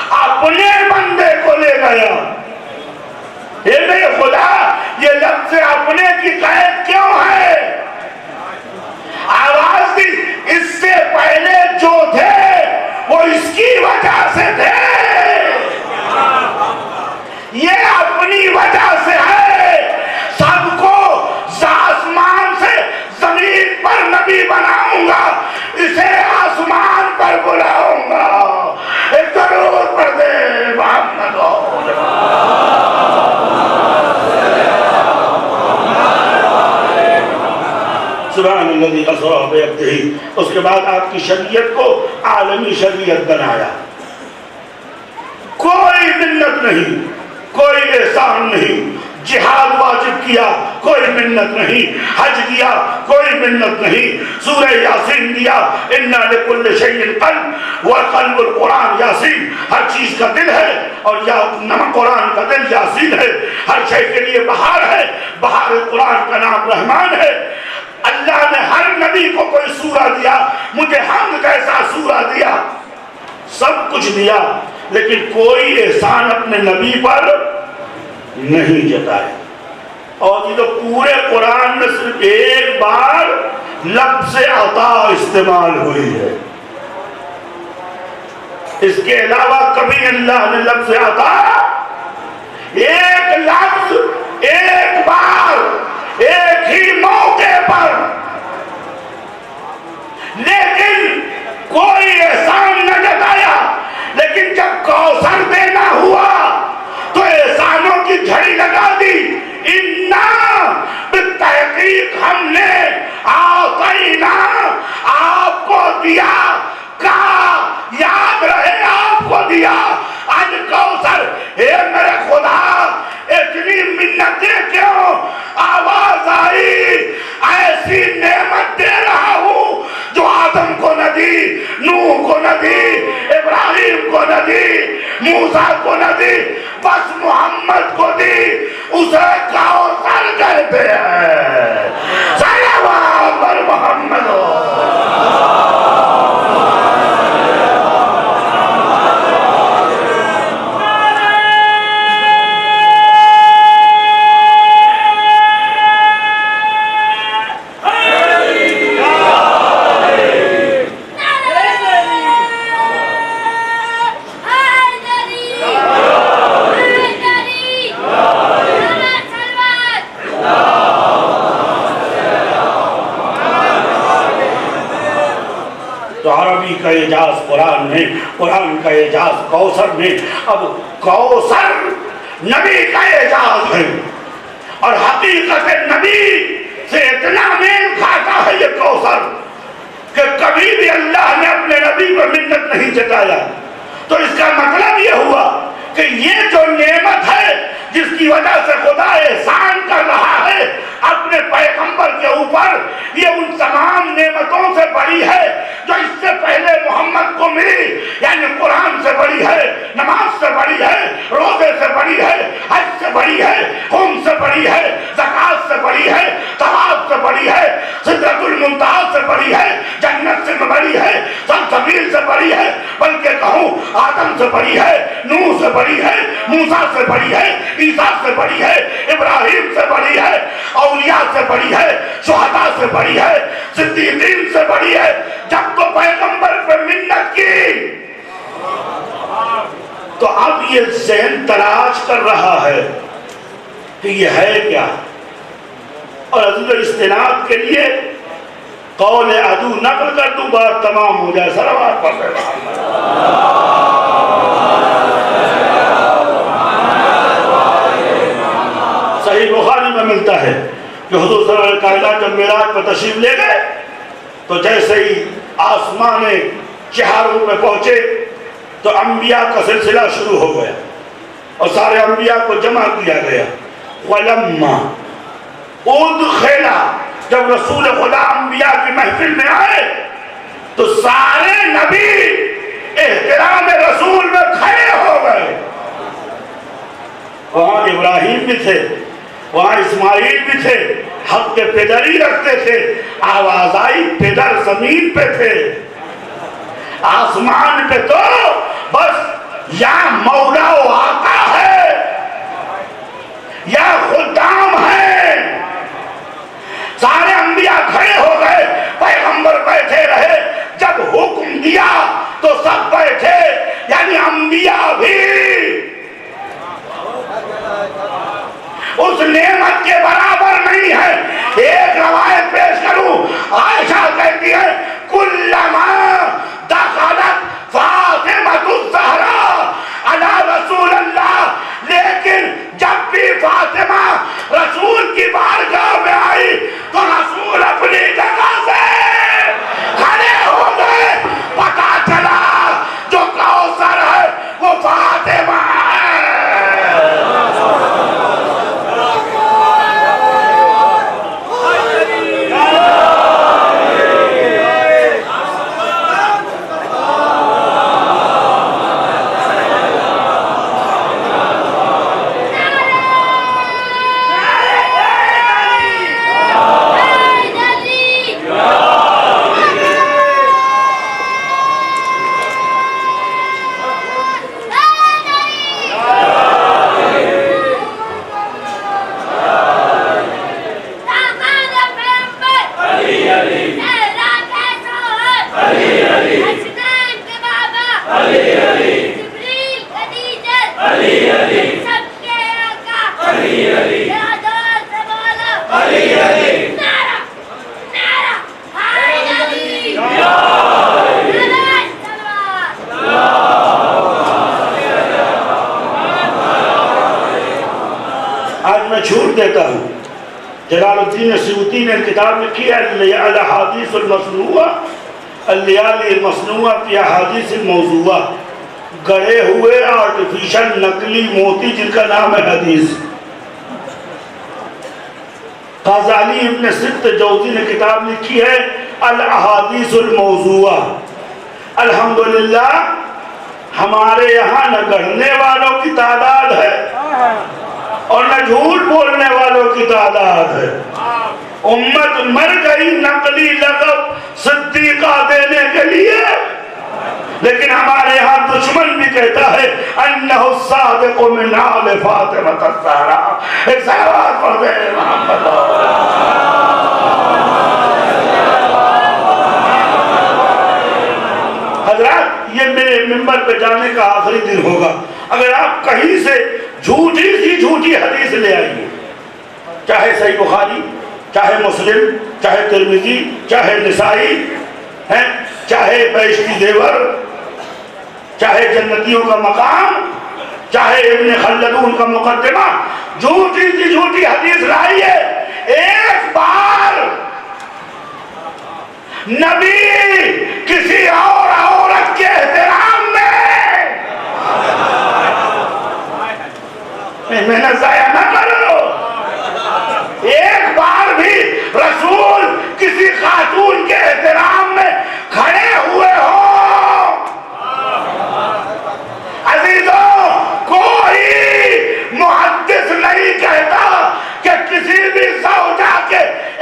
اپنے بندے کو لے گیا۔ اے میرے خدا، یہ لفظ اپنے کی قید کیوں ہے؟ آواز دی، اس سے پہلے جو تھے وہ اس کی وجہ سے تھے، یہ اپنی وجہ سے ہے۔ سب کو آسمان سے زمین پر نبی بناؤں گا، اسے آسمان پر بلاؤں گا۔ ایک درود پڑھ دے محمد سبحان الذی اسری بعبدہ۔ اس کے بعد آپ کی شریعت کو عالمی شریعت بنایا، کوئی منت نہیں، کوئی احسان نہیں۔ جہاد واجب کیا، کوئی منت نہیں۔ حج دیا، کوئی منت نہیں۔ سورہ یاسین دیا، اِنَّا لِكُلِّ شَيْءٍ قَلْبٌ وَقَلْبُ الْقُرْآنِ یاسین، ہر چیز کا دل ہے اور قرآن کا دل یاسین ہے۔ ہر شے کے لیے بہار ہے، بہار قرآن کا نام رحمان ہے۔ اللہ نے ہر نبی کو کوئی سورہ دیا، مجھے حمد کیسا سورہ دیا، سب کچھ دیا، لیکن کوئی احسان اپنے نبی پر نہیں جتایا۔ اور یہ تو پورے قرآن میں صرف ایک بار لفظ عطا استعمال ہوئی ہے، اس کے علاوہ کبھی اللہ نے لفظ عطا، ایک لفظ ایک بار ایک ہی موقع پر، لیکن کوئی احسان نہ جتایا۔ لیکن جب کوثر دینا ہوا تو احسانوں کی جھڑی لگا دی۔ اِنَّا، بالتحقیق ہم نے آتینا، آپ کو دیا، کہا یاد رہے آپ کو دیا الکوثر۔ اے میرے خدا، اتنی منتیں کیوں؟ آواز آئی، ایسی نعمت دے رہا ہوں جو آدم کو نہ دی، نوح کو نہ دی، ابراہیم کو نہ دی، موسیٰ کو نہ دی، بس محمد کو دی، اسے کوثر کہتے ہیں۔ صلوات بر محمد۔ نبی کا اعجاز قرآن میں، قرآن کا اعجاز کوثر میں۔ اب کوثر نبی کا اعجاز ہے، اور حقیقت نبی سے اتنا میل کھاتا ہے یہ کوثر کہ کبھی بھی اللہ نے اپنے نبی پر منت نہیں جتایا۔ تو اس کا مطلب یہ ہوا کہ یہ جو نعمت ہے جس کی وجہ سے خدا احسان کر رہا ہے اپنے پیغمبر کے اوپر، یہ ان تمام نعمتوں سے بڑی ہے جو اس سے پہلے محمد کو ملی، یعنی قرآن سے بڑی ہے، نماز سے بڑی ہے، روزے سے بڑی ہے، حج سے بڑی ہے، خون سے بڑی ہے، زکات سے بڑی ہے، طواف سے بڑی ہے، سدرۃ المنتہا سے بڑی ہے، جنت سے بڑی ہے، سلسبیل سے بڑی ہے، بلکہ کہوں آدم سے بڑی ہے، نوح سے بڑی ہے، موسیٰ سے بڑی ہے، عیسیٰ سے بڑی ہے، ابراہیم سے بڑی ہے، اولیاء سے بڑی ہے، شہداء سے بڑی ہے، صدیقین سے بڑی ہے۔ جب تو پیغمبر پہ منت کی تو اب یہ ذہن تلاش کر رہا ہے کہ یہ ہے کیا، اور عدل استناد کے لیے قول عدو نقل کر دوں، بات تمام ہو جائے۔ صلوات پڑھ رہے صحیح بخاری میں ملتا ہے کہ حضور صلی اللہ علیہ وسلم جب معراج پر تشریف لے گئے تو جیسے ہی آسمان چہاروں میں پہنچے تو انبیاء کا سلسلہ شروع ہو گیا اور سارے انبیاء کو جمع کیا گیا۔ وَلَمَّا اُدْخِلَ، جب رسول خدا انبیاء کی محفل میں آئے تو سارے نبی احترام رسول میں کھڑے ہو گئے۔ وہاں ابراہیم بھی تھے، وہاں اسماعیل بھی تھے، حق کے پدر ہی رکھتے تھے، آواز آئی پدر زمین پہ تھے، آسمان پہ تو بس یا مولا و آقا ہے یا خدام ہے۔ سارے انبیاء کھڑے ہو گئے، پیغمبر بیٹھے رہے، جب حکم دیا تو سب بیٹھے، یعنی انبیاء بھی اس نعمت کے برابر نہیں ہے۔ ایک روایت پیش کروں، عائشہ کہتی ہے کلما دخلت فاطمۃ الزہرا علی رسول اللہ، لیکن جب بھی فاطمہ رسول کی بارگاہ میں آئی تو رسول اپنی جگہ سے کھڑے ہو گئے، پتا چلا جو کوثر ہے وہ فاطمہ ہے۔ چھوٹ دیتا ہوں، جلال الدین سیوطی نے کتاب لکھی ہے الاحادیث المصنوعہ، اللیالی المصنوعہ فی احادیث الموضوعہ، گڑے ہوئے آرٹیفیشل نقلی موتی جن کا نام ہے حدیث۔ غزالی ابن ست جوزی نے کتاب لکھی ہے الاحادیث الموضوعہ۔ الحمدللہ ہمارے یہاں نہ گڑھنے والوں کی تعداد ہے اور نہ جھوٹ بولنے والوں کی تعداد ہے۔ امت مر گئی نقلی لقب صدیقہ دینے کے لیے، لیکن ہمارے یہاں دشمن بھی کہتا ہے انہ الصادق من آل فاطمہ الزہرا۔ ایک صلوات پڑھ دے محمد۔ حضرات یہ میرے ممبر پہ جانے کا آخری دن ہوگا، اگر آپ کہیں سے جھوٹی سی جھوٹی حدیث لے آئیے، چاہے صحیح بخاری، چاہے مسلم، چاہے ترمذی، چاہے نسائی، چاہے بیشتی زیور، چاہے جنتیوں کا مقام، چاہے ابن خلدون کا مقدمہ، جھوٹی سی جھوٹی حدیث لائی ہے. ایک بار نبی کسی اور عورت کے احترام میں محنت ضائع نہ کرو. ایک بار بھی رسول کسی خاتون کے احترام میں کھڑے ہوئے ہو. عزیزوں، کوئی محدث نہیں کہتا کہ کسی بھی زوجہ کے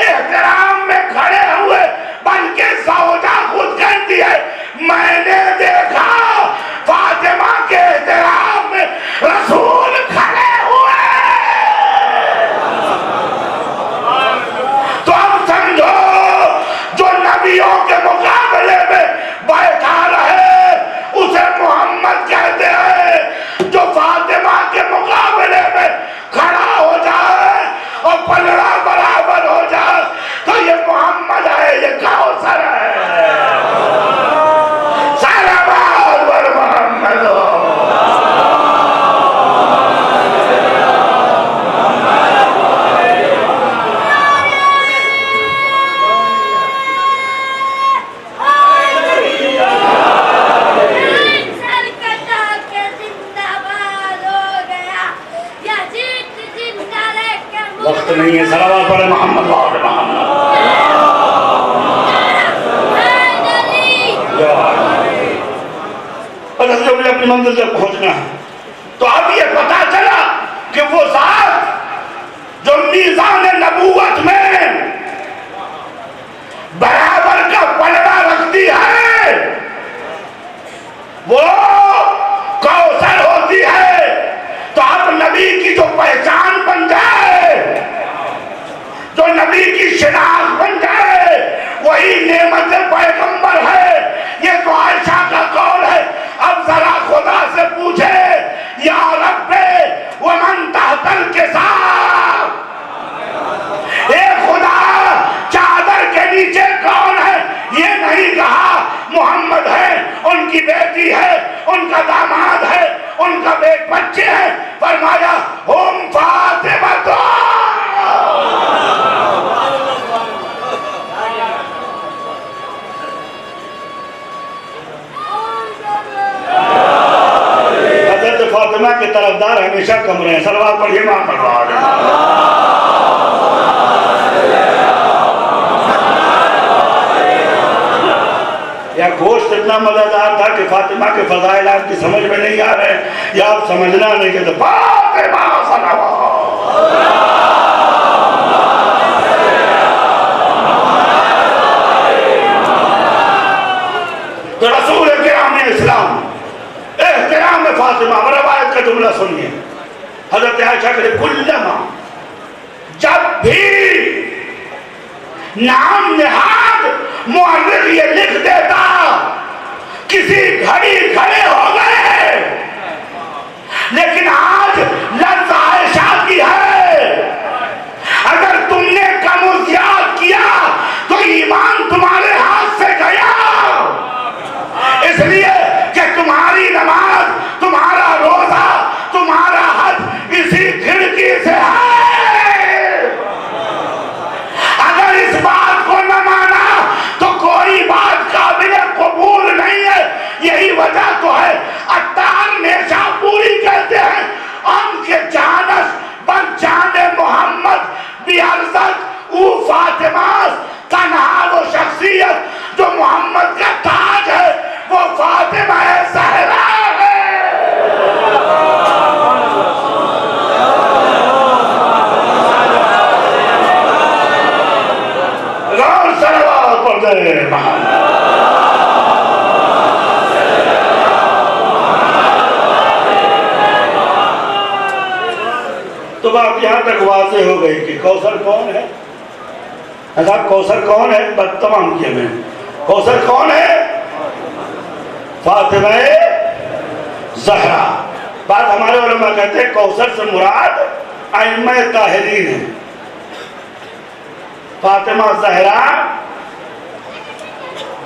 احترام میں کھڑے ہوئے، بلکہ زوجہ خود کہتی ہے میں نے دیکھا فاطمہ کے احترام میں رسول کھڑے ہوئے. تو اب سمجھو، جو نبیوں کے مقابلے میں بیٹھا رہے اسے محمد کہتے ہیں، جو فاطمہ کے مقابلے میں کھڑا ہو جائے اور پلڑا برابر ہو جائے تو یہ محمد ہے، یہ کوثر ہے. صلوات بر محمد. وقت نہیں ہے. صلوات پر محمد وآل محمد. اور حضرت عمر اپنی منزل تک پہنچنا ہے. تو اب یہ پتا چلا کہ وہ ذات جو میزان نبوت میں برابر کا پلڑا رکھتی ہے وہ کوثر ہوتی ہے. تو اب نبی کی جو پہچان بن جائے، جو نبی کی شناخت بن جائے، وہی نعمت پیغمبر ہے. یہ تو عائشہ کا قول ہے. اب ذرا خدا سے پوچھے یا رب ومن تحت الکساء، اے خدا چادر کے نیچے کون ہے؟ یہ نہیں کہا محمد ہے، ان کی بیٹی ہے، ان کا داماد ہے، ان کا بیٹ بچے ہیں. فرمایا ہم فاطمہ. حضرت فاطمہ کے طرفدار ہمیشہ کم رہے ہیں. صلوات پڑھیے محمد وآل محمد. یا گوشت اتنا مزیدار تھا کہ فاطمہ کے فضائل آپ کی سمجھ میں نہیں آ رہے، یا آپ سمجھنا نہیں کہ فاطمہ صلوات. تو رسول کرام اسلام احترام فاطمہ. روایت کا جملہ سنیے. حضرت عائشہ کہ کلما، جب بھی نام نہاد مورخ یہ لکھ دیتا کسی گھڑی کھڑے ہو گئے، لیکن آج لفظ عائشہ کی ہے. اگر تم نے کم و زیاد کیا تو ایمان تمہارے ہاتھ سے گیا. اس لیے کہ تمہاری نماز، تمہارا روزہ، تمہارا حج اسی کھڑکی سے ہے. اگر اس بات کو نہ مانا تو کوئی بات قابل قبول نہیں ہے. یہی وجہ تو ہے عطار نیشا پوری کہتے ہیں ان کے جانش بر جان محمد بیارزت او فاطمہ. تنہا وہ شخصیت جو محمد کا تاج ہے وہ فاطمہ زہرا ہے. غور صلوات پڑھ دے محمد. تو بات یہاں تک واضح ہو گئی کہ کوثر کون ہے. صاحب کوثر کون ہے؟ بس تمام کیا میں. کوثر کون ہے؟ فاطمہ زہرا. بعد ہمارے علماء کہتے ہیں کوثر سے مراد ائمہ طاہرین ہیں. فاطمہ زہرا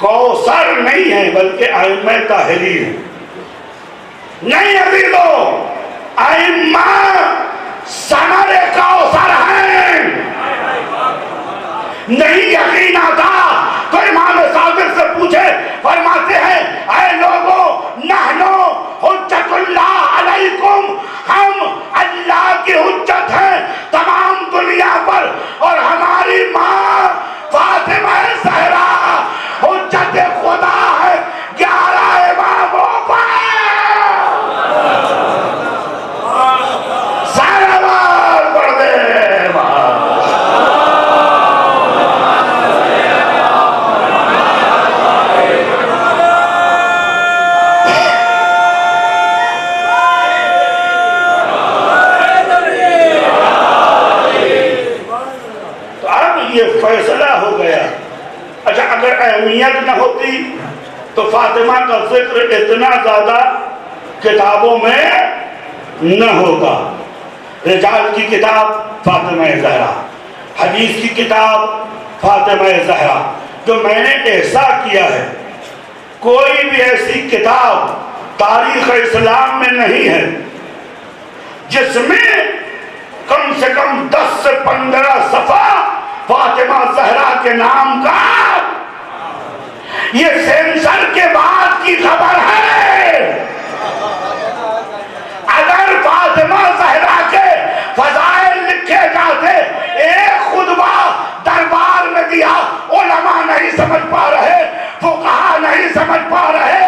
کوثر نہیں ہے بلکہ ائمہ طاہرین ہے. نہیں عزیزو، ائمہ ثمر کوثر ہیں. نہیں یقین آتا تو امام صادق سے پوچھے، فرماتے ہیں اے لوگو نحنو حجت اللہ علیکم، ہم اللہ کی حجت ہیں تمام دنیا پر، اور ہماری ماں فاطمہ زہرا حجت خدا ہے 11 اماموں پر. سارا بار پڑھ دے فیصلہ ہو گیا. اچھا اگر اہمیت نہ ہوتی تو فاطمہ کا ذکر اتنا زیادہ کتابوں میں نہ ہوگا. رجال کی کتاب فاطمہ زہرا، حدیث کی کتاب فاطمہ زہرا. جو میں نے احساس کیا ہے کوئی بھی ایسی کتاب تاریخ اسلام میں نہیں ہے جس میں کم سے کم 10 سے 15 صفحہ فاطمہ زہرا کے نام کا. یہ سینسر کے بعد کی خبر ہے. اگر فاطمہ زہرا کے فضائل لکھے جاتے، ایک خطبہ دربار میں دیا، علماء نہیں سمجھ پا رہے، فقہاء نہیں سمجھ پا رہے.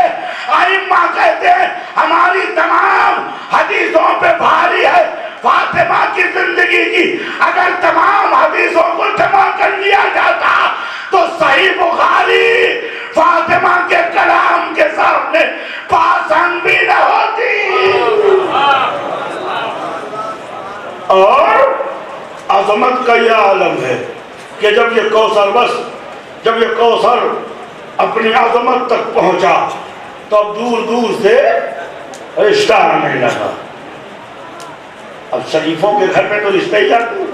ائمہ کہتے ہیں ہماری تمام حدیثوں پہ بھاری ہے فاطمہ کی زندگی کی. اگر تمام حدیثوں کو جمع کر لیا جاتا تو صحیح بخاری فاطمہ کے کلام کے سامنے پاسنگ بھی نہ ہوتی. اور عظمت کا یہ عالم ہے کہ جب یہ کوثر اپنی عظمت تک پہنچا تو اب دور دور سے رشتہ آنے لگا. اب شریفوں کے گھر میں تو رشتہ ہی جاتے ہیں،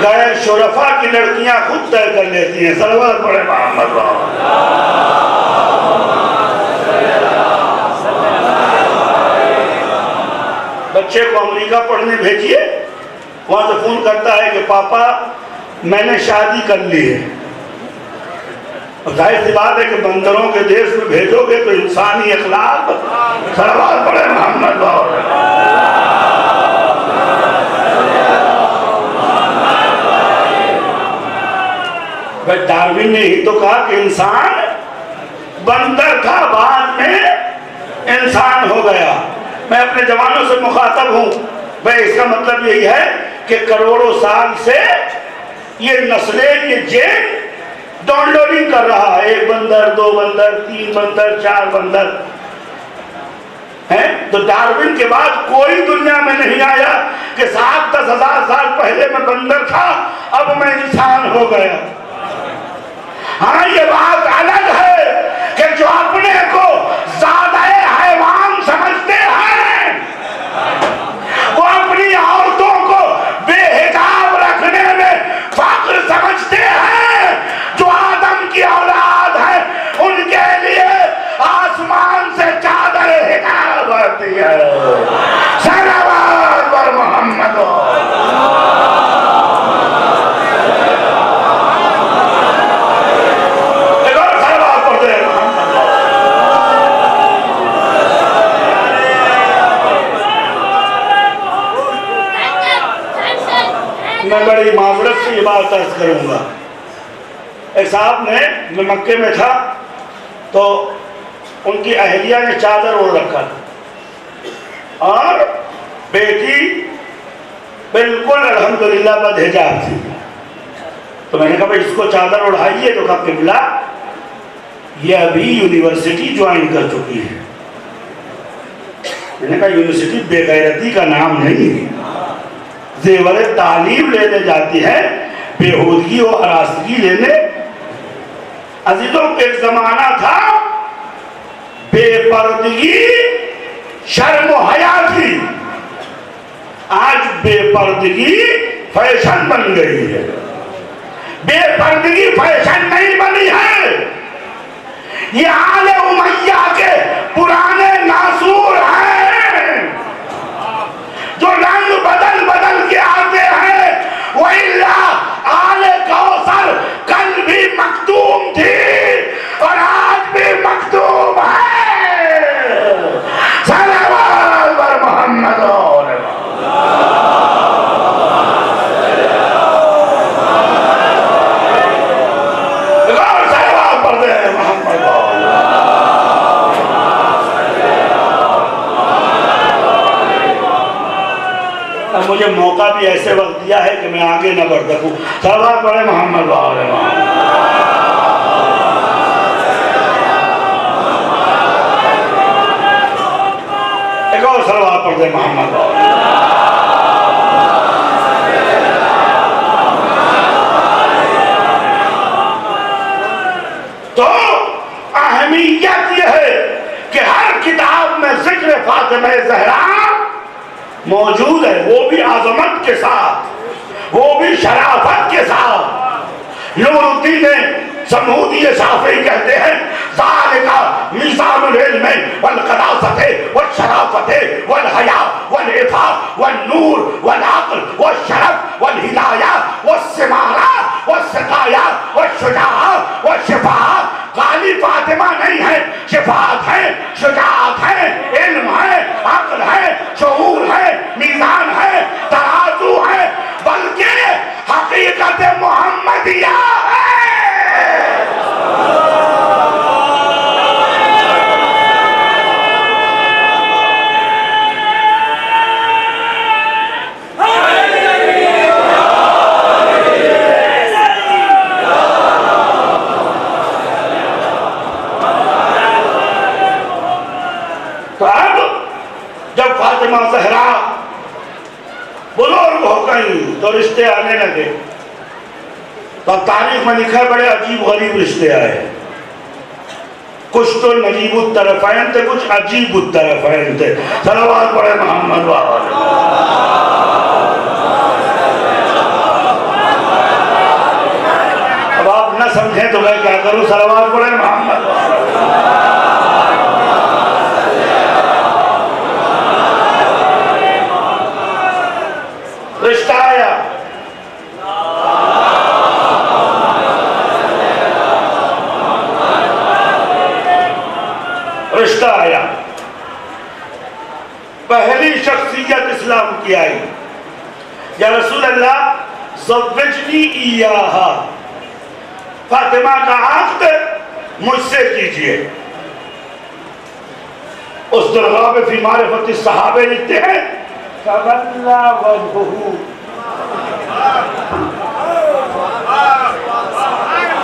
غیر شرفا کی لڑکیاں خود طے کر لیتی ہیں. صلوات پڑھے محمد. بچے کو امریکہ پڑھنے بھیجیے، وہاں سے فون کرتا ہے کہ پاپا میں نے شادی کر لی ہے. ظاہر سی بات ہے کہ بندروں کے دیش میں بھیجو گے تو انسانی اخلاق. صلوات پڑھے محمد. ڈارون نے ہی تو کہا کہ انسان بندر تھا، بعد میں انسان ہو گیا. میں اپنے جوانوں سے مخاطب ہوں، بھائی اس کا مطلب یہی ہے کہ کروڑوں سال سے یہ نسلیں، یہ جین ڈاؤن لوڈنگ کر رہا ہے. 1 بندر، 2 بندر، 3 بندر، 4 بندر ہیں. تو ڈارون کے بعد کوئی دنیا میں نہیں آیا کہ 7-10 ہزار سال پہلے میں بندر تھا اب میں انسان ہو گیا. ہاں یہ بات الگ ہے کہ جو اپنے کو زیادہ حیوان سمجھتے ہیں وہ اپنی عورتوں کو بے حجاب رکھنے میں فخر سمجھتے ہیں. جو آدم کی اولاد ہے ان کے لیے آسمان سے چادر حجاب آتی ہے. صلوات بر محمد. میں بڑی معذرت سے یہ بات عرض کروں گا. ایک صاحب نے، میں مکے میں تھا تو ان کی اہلیہ نے چادر اوڑھ رکھا اور بیٹی بالکل الحمدللہ بدحجاب تھی. تو میں نے کہا بھائی اس کو چادر اڑھائیے. تو کہا قبلہ یہ ابھی یونیورسٹی جوائن کر چکی ہے. میں نے کہا یونیورسٹی بے غیرتی کا نام نہیں ہے، زیور تعلیم لینے جاتی ہے، بےہودگی و ہراسگی لینے. عزیزوں ایک زمانہ تھا بے پردگی شرم و حیا تھی، آج بے پردگی فیشن بن گئی ہے. بے پردگی فیشن نہیں بنی ہے، یہ آل امیہ کے پرانے ناصور ہیں جو رنگ بدل بدل کے آتے ہیں۔ وَإِلَّا آل کوثر کل بھی مختوم تھی اور آج بھی مختوم ہے۔ صلوات بر محمد مجھے موقع بھی ایسے وقت دیا ہے کہ میں آگے نہ بڑھ سکوں۔ صلوات پڑھے محمد وآل محمد۔ ایک اور صلوات پڑھ دے محمد وآل محمد۔ تو اہمیت یہ ہے کہ ہر کتاب میں ذکر فاطمہ زہرا موجود ہے، وہ بھی عظمت کے ساتھ، وہ بھی شرافت کے ساتھ۔ نور الدین سمودی شافعی کہتے ہیں ذالکا میزان العلم والقداسۃ والشرافۃ والحیاء والعفاف والنور والعقل والشرف والہدایہ والثمارہ والسقایہ والشجاعہ والشفاعت۔ خالی فاطمہ نہیں ہے، شفاعت ہے، شجاعت ہے، علم ہے، عقل ہے، شعور ہے، میزان ہے، ترازو ہے، بلکہ حقیقت محمدیہ ہے۔ تو اب جب فاطمہ زہرا بزرگ ہو گئی تو رشتے آنے لگے، تو تاریخ میں لکھا ہے بڑے عجیب غریب رشتے آئے، کچھ تو نجیب الطرفین تھے، کچھ عجیب الطرفین تھے۔ صلوات پڑھے محمد وآل محمد۔ اب آپ نہ سمجھیں تو میں کیا کروں؟ صلوات پڑھے محمد وآل محمد۔ رشتہ آیا، رشتہ آیا، پہلی شخصیت اسلام کی آئی، یا رسول اللہ زوجنی ایہا، فاطمہ کا عقد مجھ سے کیجئے۔ اس درغاب فی معرفت الصحابہ لکھتے ہیں فَوَلَّا وَجْهُهُ،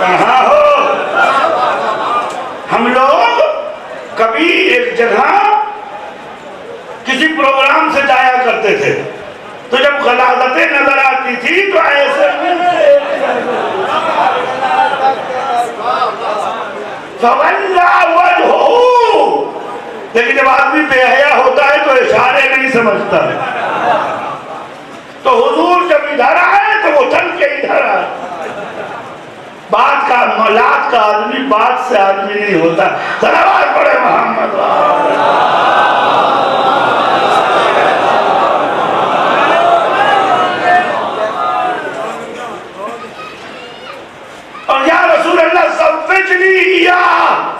کہاں ہو؟ ہم لوگ کبھی ایک جگہ کسی پروگرام سے جایا کرتے تھے، تو جب غلاظتیں نظر آتی تھی تو ایسے فَوَلَّا وَجْهُهُ، لیکن جب آدمی بے حیا ہوتا ہے تو اشارے نہیں سمجھتا ہے، تو حضور جب ادھر آئے تو وہ چل کے ادھر آئے۔ بات کا مولاد کا آدمی بات سے آدمی نہیں ہوتا۔ صلوات پڑھے محمد وآل اور یا رسول اللہ زوجنی ایہا،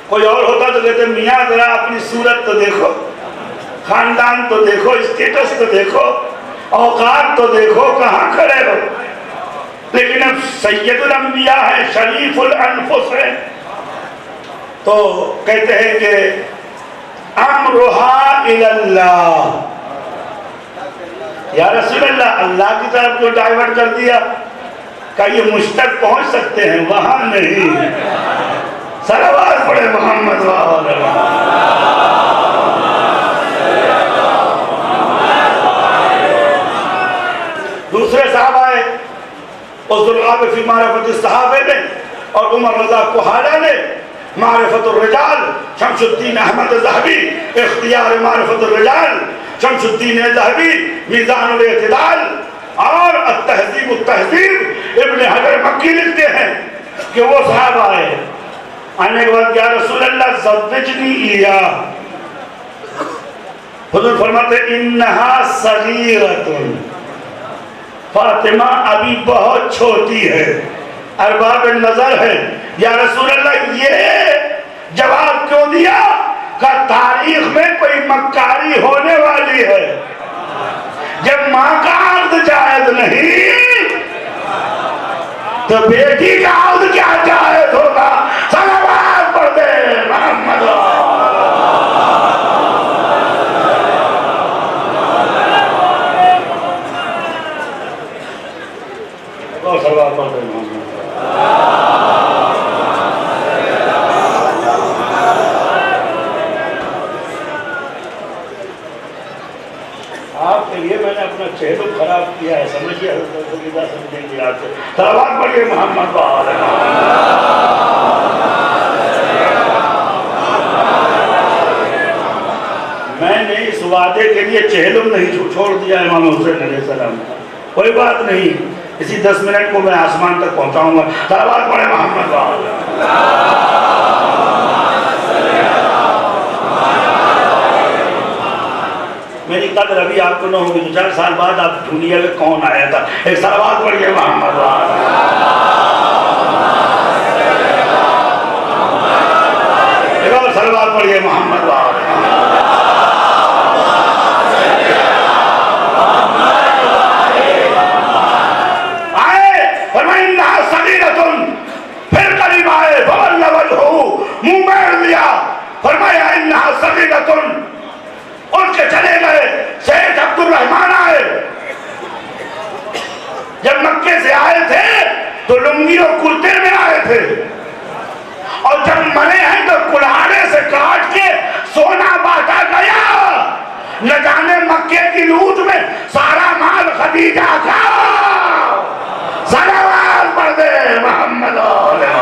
کوئی اور ہوتا تو کہتے میاں ذرا اپنی صورت تو دیکھو، خاندان تو دیکھو، اسٹیٹس تو دیکھو، اوقات تو دیکھو، کہاں کھڑے ہو۔ لیکن اب سید الانبیاء ہے، شریف الانفس ہے، تو کہتے ہیں کہ امرہا الاللہ، یا رسول اللہ اللہ کی طرف کو ڈائیورٹ کر دیا، کہ یہ مجھ تک پہنچ سکتے ہیں، وہاں نہیں۔ صلوات پڑھے محمد وآل محمد۔ دوسرے صاحب آئے، اس درغاب فی معرفت الصحابہ نے اور عمر رضا کوہالہ نے معرفت الرجال، شمس الدین احمد ذہبی اختیار معرفت الرجال، شمس الدین ذہبی میزان الاعتدال، اور التہذیب التہذیب ابن حجر مکی لکھتے ہیں کہ وہ صاحب آئے، آنے کے بعد یا رسول اللہ زوجنی ایا، حضور فرماتے انہا صغیرۃ، فاطمہ ابھی بہت چھوٹی ہے، ارباب نظر ہے، یا رسول اللہ یہ جواب کیوں دیا کہ تاریخ میں کوئی مکاری ہونے والی ہے، جب ماں کا عقد جائز نہیں تو بیٹی کا عقد کیا جائز ہوگا؟ صلوات پڑھ دے محمد صلوات پڑھ دے محمد۔ آپ کے لیے میں نے اپنا چہرہ خراب کیا ہے، سمجھیے سمجھیں گے آپ سے، صلوات پڑھیے محمد وآلہ میں نے اس وعدے کے لیے چہلم نہیں چھوڑ دیا امام حسین علیہ السلام، کوئی بات نہیں، اسی 10 منٹ کو میں آسمان تک پہنچاؤں گا، صلوات پڑھے محمد وآلہ۔ میری قدر ابھی آپ کو نہ ہوگی، 2-4 سال بعد آپ ڈھونڈیے میں کون آیا تھا، ایک صلوات پڑھیے محمد وآلہ۔ ایک اور صلوات پڑھیے محمد وآلہ۔ آئے فرمائے انہا صغیرۃ، پھر قریب آئے فولی وجہہ، منہ موڑ لیا، فرمایا انہا صغیرۃ، ان کے چلے گئے۔ سید عبد الرحمن آئے، جب مکے سے آئے تھے تو لنگی اور کرتے میں آئے تھے، اور جب مرے ہیں تو کلاڑے سے کاٹ کے سونا بانٹا گیا، نہ جانے مکے کی لوٹ میں سارا مال خدیجہ کا۔ صلوات پڑھ دے محمد علیہ۔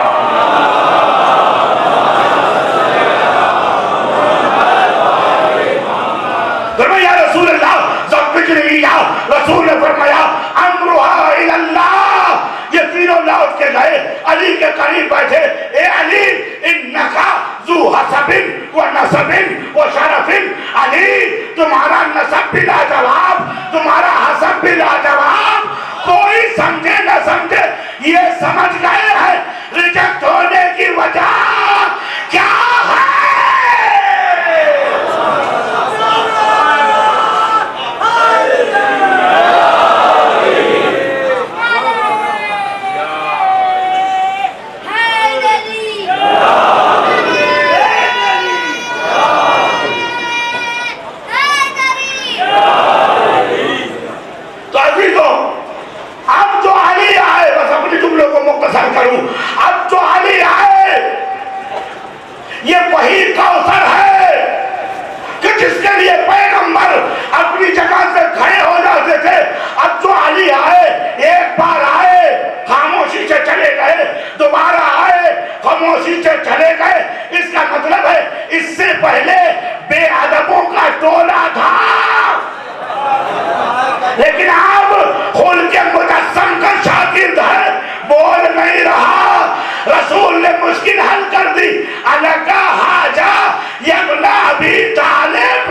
فرمایا رسول اللہ زوجنی یا، رسول نے فرمایا امرها الی اللہ، یہ تینوں لوٹ کے گئے، علی کے قریب بیٹھے، اے علی انکا ذو حسب و نسب و شرف، علی تمہارا نسب بھی لاجواب، تمہارا حسب بھی لاجواب، کوئی سمجھے نہ سمجھے یہ سمجھ گئے ہیں ریجیکٹ ہونے کی وجہ کیا ہے۔ اب جو علی آئے یہ وہی کوثر ہے کہ جس کے لیے پیغمبر اپنی جگہ سے کھڑے ہو جاتے تھے، اب جو علی آئے، ایک بار آئے خاموشی سے چلے گئے، دوبارہ آئے خاموشی سے چلے گئے، اس کا مطلب ہے اس سے پہلے بے ادبوں کا ٹولہ تھا، لیکن اب خل کے مجسم کا شاگرد ہے، بول نہیں رہا، رسول نے مشکل حل کر دی، الگا حاجہ یبن ابی طالب،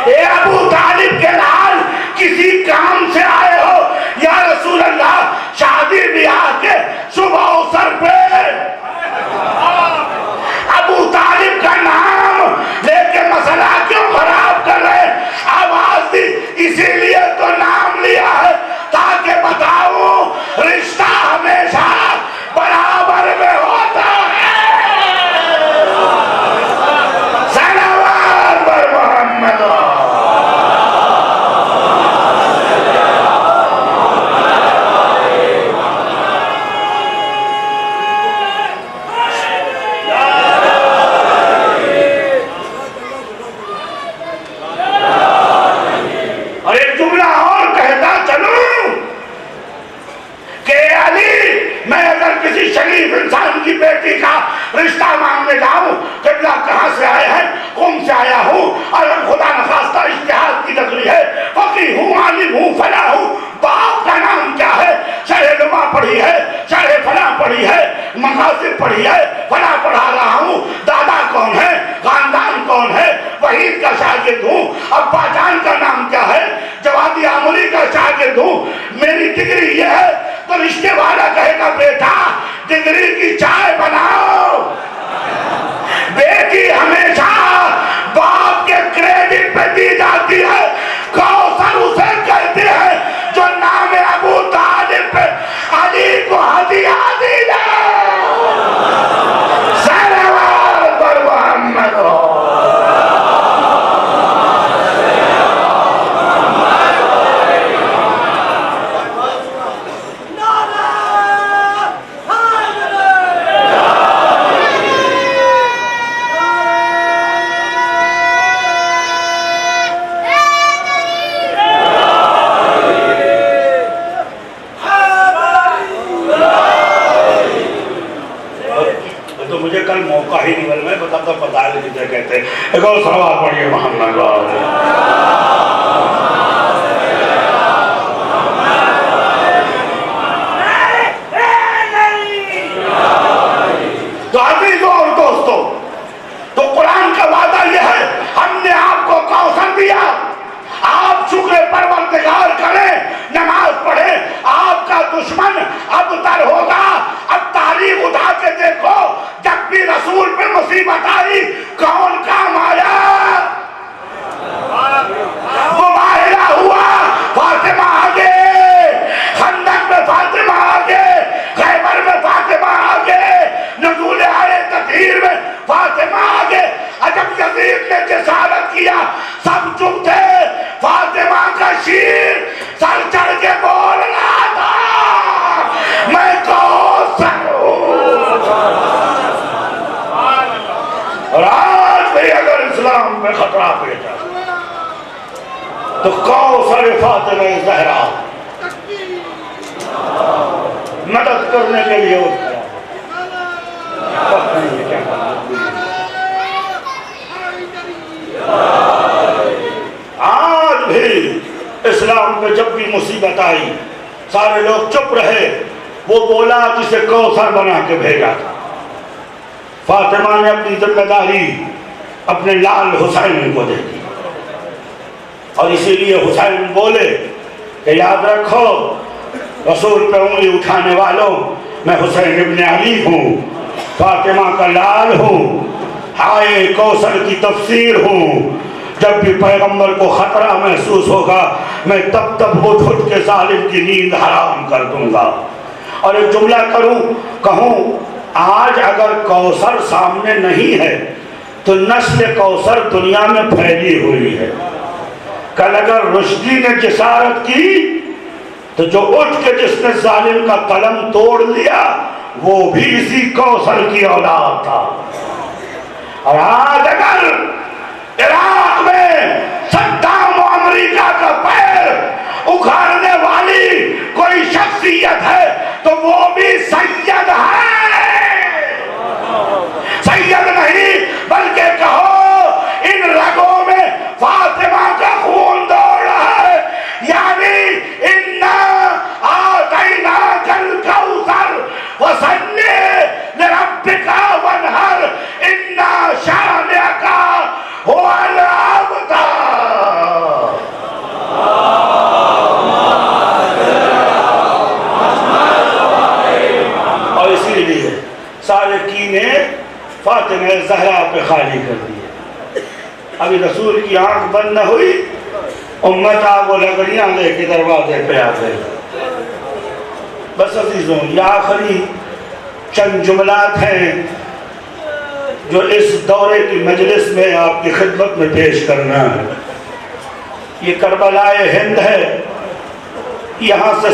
اے ابو طالب کے لال کسی کام سے آئے ہو یا رسول اللہ، شادی بیاہ کے صبح و سر پہ ابو طالب کا نام لے کے مسئلہ کیوں خراب کر رہے؟ آواز دی اسی لیے تو نام لیا ہے تاکہ بتاؤں رشتہ ہمیشہ برابر میں ہوتا ہے۔ صلوات پر محمد۔ اور ایک جملہ اور کہتا چلوں کہ علی، میں اگر کسی شریف انسان کی بیٹی کا رشتہ مانگنے جاؤں، قبلہ کہاں سے آئے ہیں؟ قم سے آیا ہوں، اور خدا نخواستہ اجتہاد کی نظری ہے، فقیہ ہوں، مقاصد پڑھی ہے، فلاں پڑھا رہا ہوں، دادا کون ہے، خاندان کون ہے، وحید کا شاگرد ہوں، ابا جان کا نام کیا ہے، جوادی آمولی کا شاگرد ہوں، میری ڈگری یہ ہے، تو رشتے والا کہے گا بیٹا ڈگری کی چائے بناؤ۔ بیٹی ہمیشہ باپ کے کریڈٹ پہ دی جاتی ہے، کوثر اسے کہتے ہیں جو نام ابو طالب پہ علی کو ہدیہ دی جائے۔ صلوات پر محمد ہو۔ مجھے کل موقع ہی نہیں مل، میں بتاتا پتا ہے جسے کہتے ہیں۔ ایک اور سوال پڑھیے محمد تو عزیزوں اور دوستوں، تو قرآن کا وعدہ یہ ہے ہم نے آپ کو کوثر دیا، آپ شکر پروردگار کریں، نماز پڑھیں، آپ کا دشمن اب تر ہوگا۔ اب تاریخ اٹھا کے دیکھو، جب بھی رسول پہ مصیبت آئی کون کام آیا؟ مباہلہ ہوا، فاطمہ آگے، خندق میں فاطمہ آگے، خیبر میں فاطمہ آگے، نزول آئے تطہیر میں فاطمہ آگے۔ جب یزید نے جسارت کیا سب چپ تھے، فاطمہ کا شیر سر چڑھ کے بول رہا تھا میں کوثر ہوں۔ اور آج بھی اگر اسلام میں خطرہ پیش آئے تو کوثر فاطمہ زہرا مدد کرنے کے لیے آج بھی اسلام میں جب بھی مصیبت آئی سارے لوگ چپ رہے۔ وہ بولا جسے کوثر بنا کے بھیجا تھا۔ فاطمہ نے اپنی ذمہ داری اپنے لال حسین کو دے دی، اور اسی لیے حسین بولے کہ یاد رکھو رسول پہ انگلی اٹھانے والوں میں حسین ابن علی ہوں، فاطمہ کا لال ہوں، ہائے کوثر کی تفسیر ہوں۔ جب بھی پیغمبر کو خطرہ محسوس ہوگا میں تب تب اٹھ کے ظالم کی نیند حرام کر دوں گا۔ اور ایک جملہ کہوں، آج اگر کوثر سامنے نہیں ہے تو نسل کوثر دنیا میں پھیلی ہوئی ہے۔ کل اگر رشدی نے جسارت کی تو جو اٹھ کے جس نے ظالم کا قلم توڑ لیا وہ بھی اسی کوثر کی اولاد تھا۔ اور آج اگر عراق میں صدام و امریکہ کا پیر اکھاڑنے والی کوئی شخصیت ہے تو وہ بھی سید ہے۔ سید نہیں بلکہ کہو ان رگوں میں فاطمہ کا خون دوڑ رہا ہے، یعنی انا آتیناک الکوثر فصلی لربک وانحر انا شانئک هو الابتر۔ اور اسی لیے سارے کینے فاطمہ زہرا پہ خالی کر دیے۔ ابھی رسول کی آنکھ بند نہ ہوئی، امت آگ و لکڑیاں لے کے دروازے پہ آ گئے۔ بس عزیزوں، یہ آخری چند جملات ہیں جو اس دورے کی مجلس میں آپ کی خدمت میں پیش کرنا ہے۔ یہ کربلائے ہند ہے، یہاں سے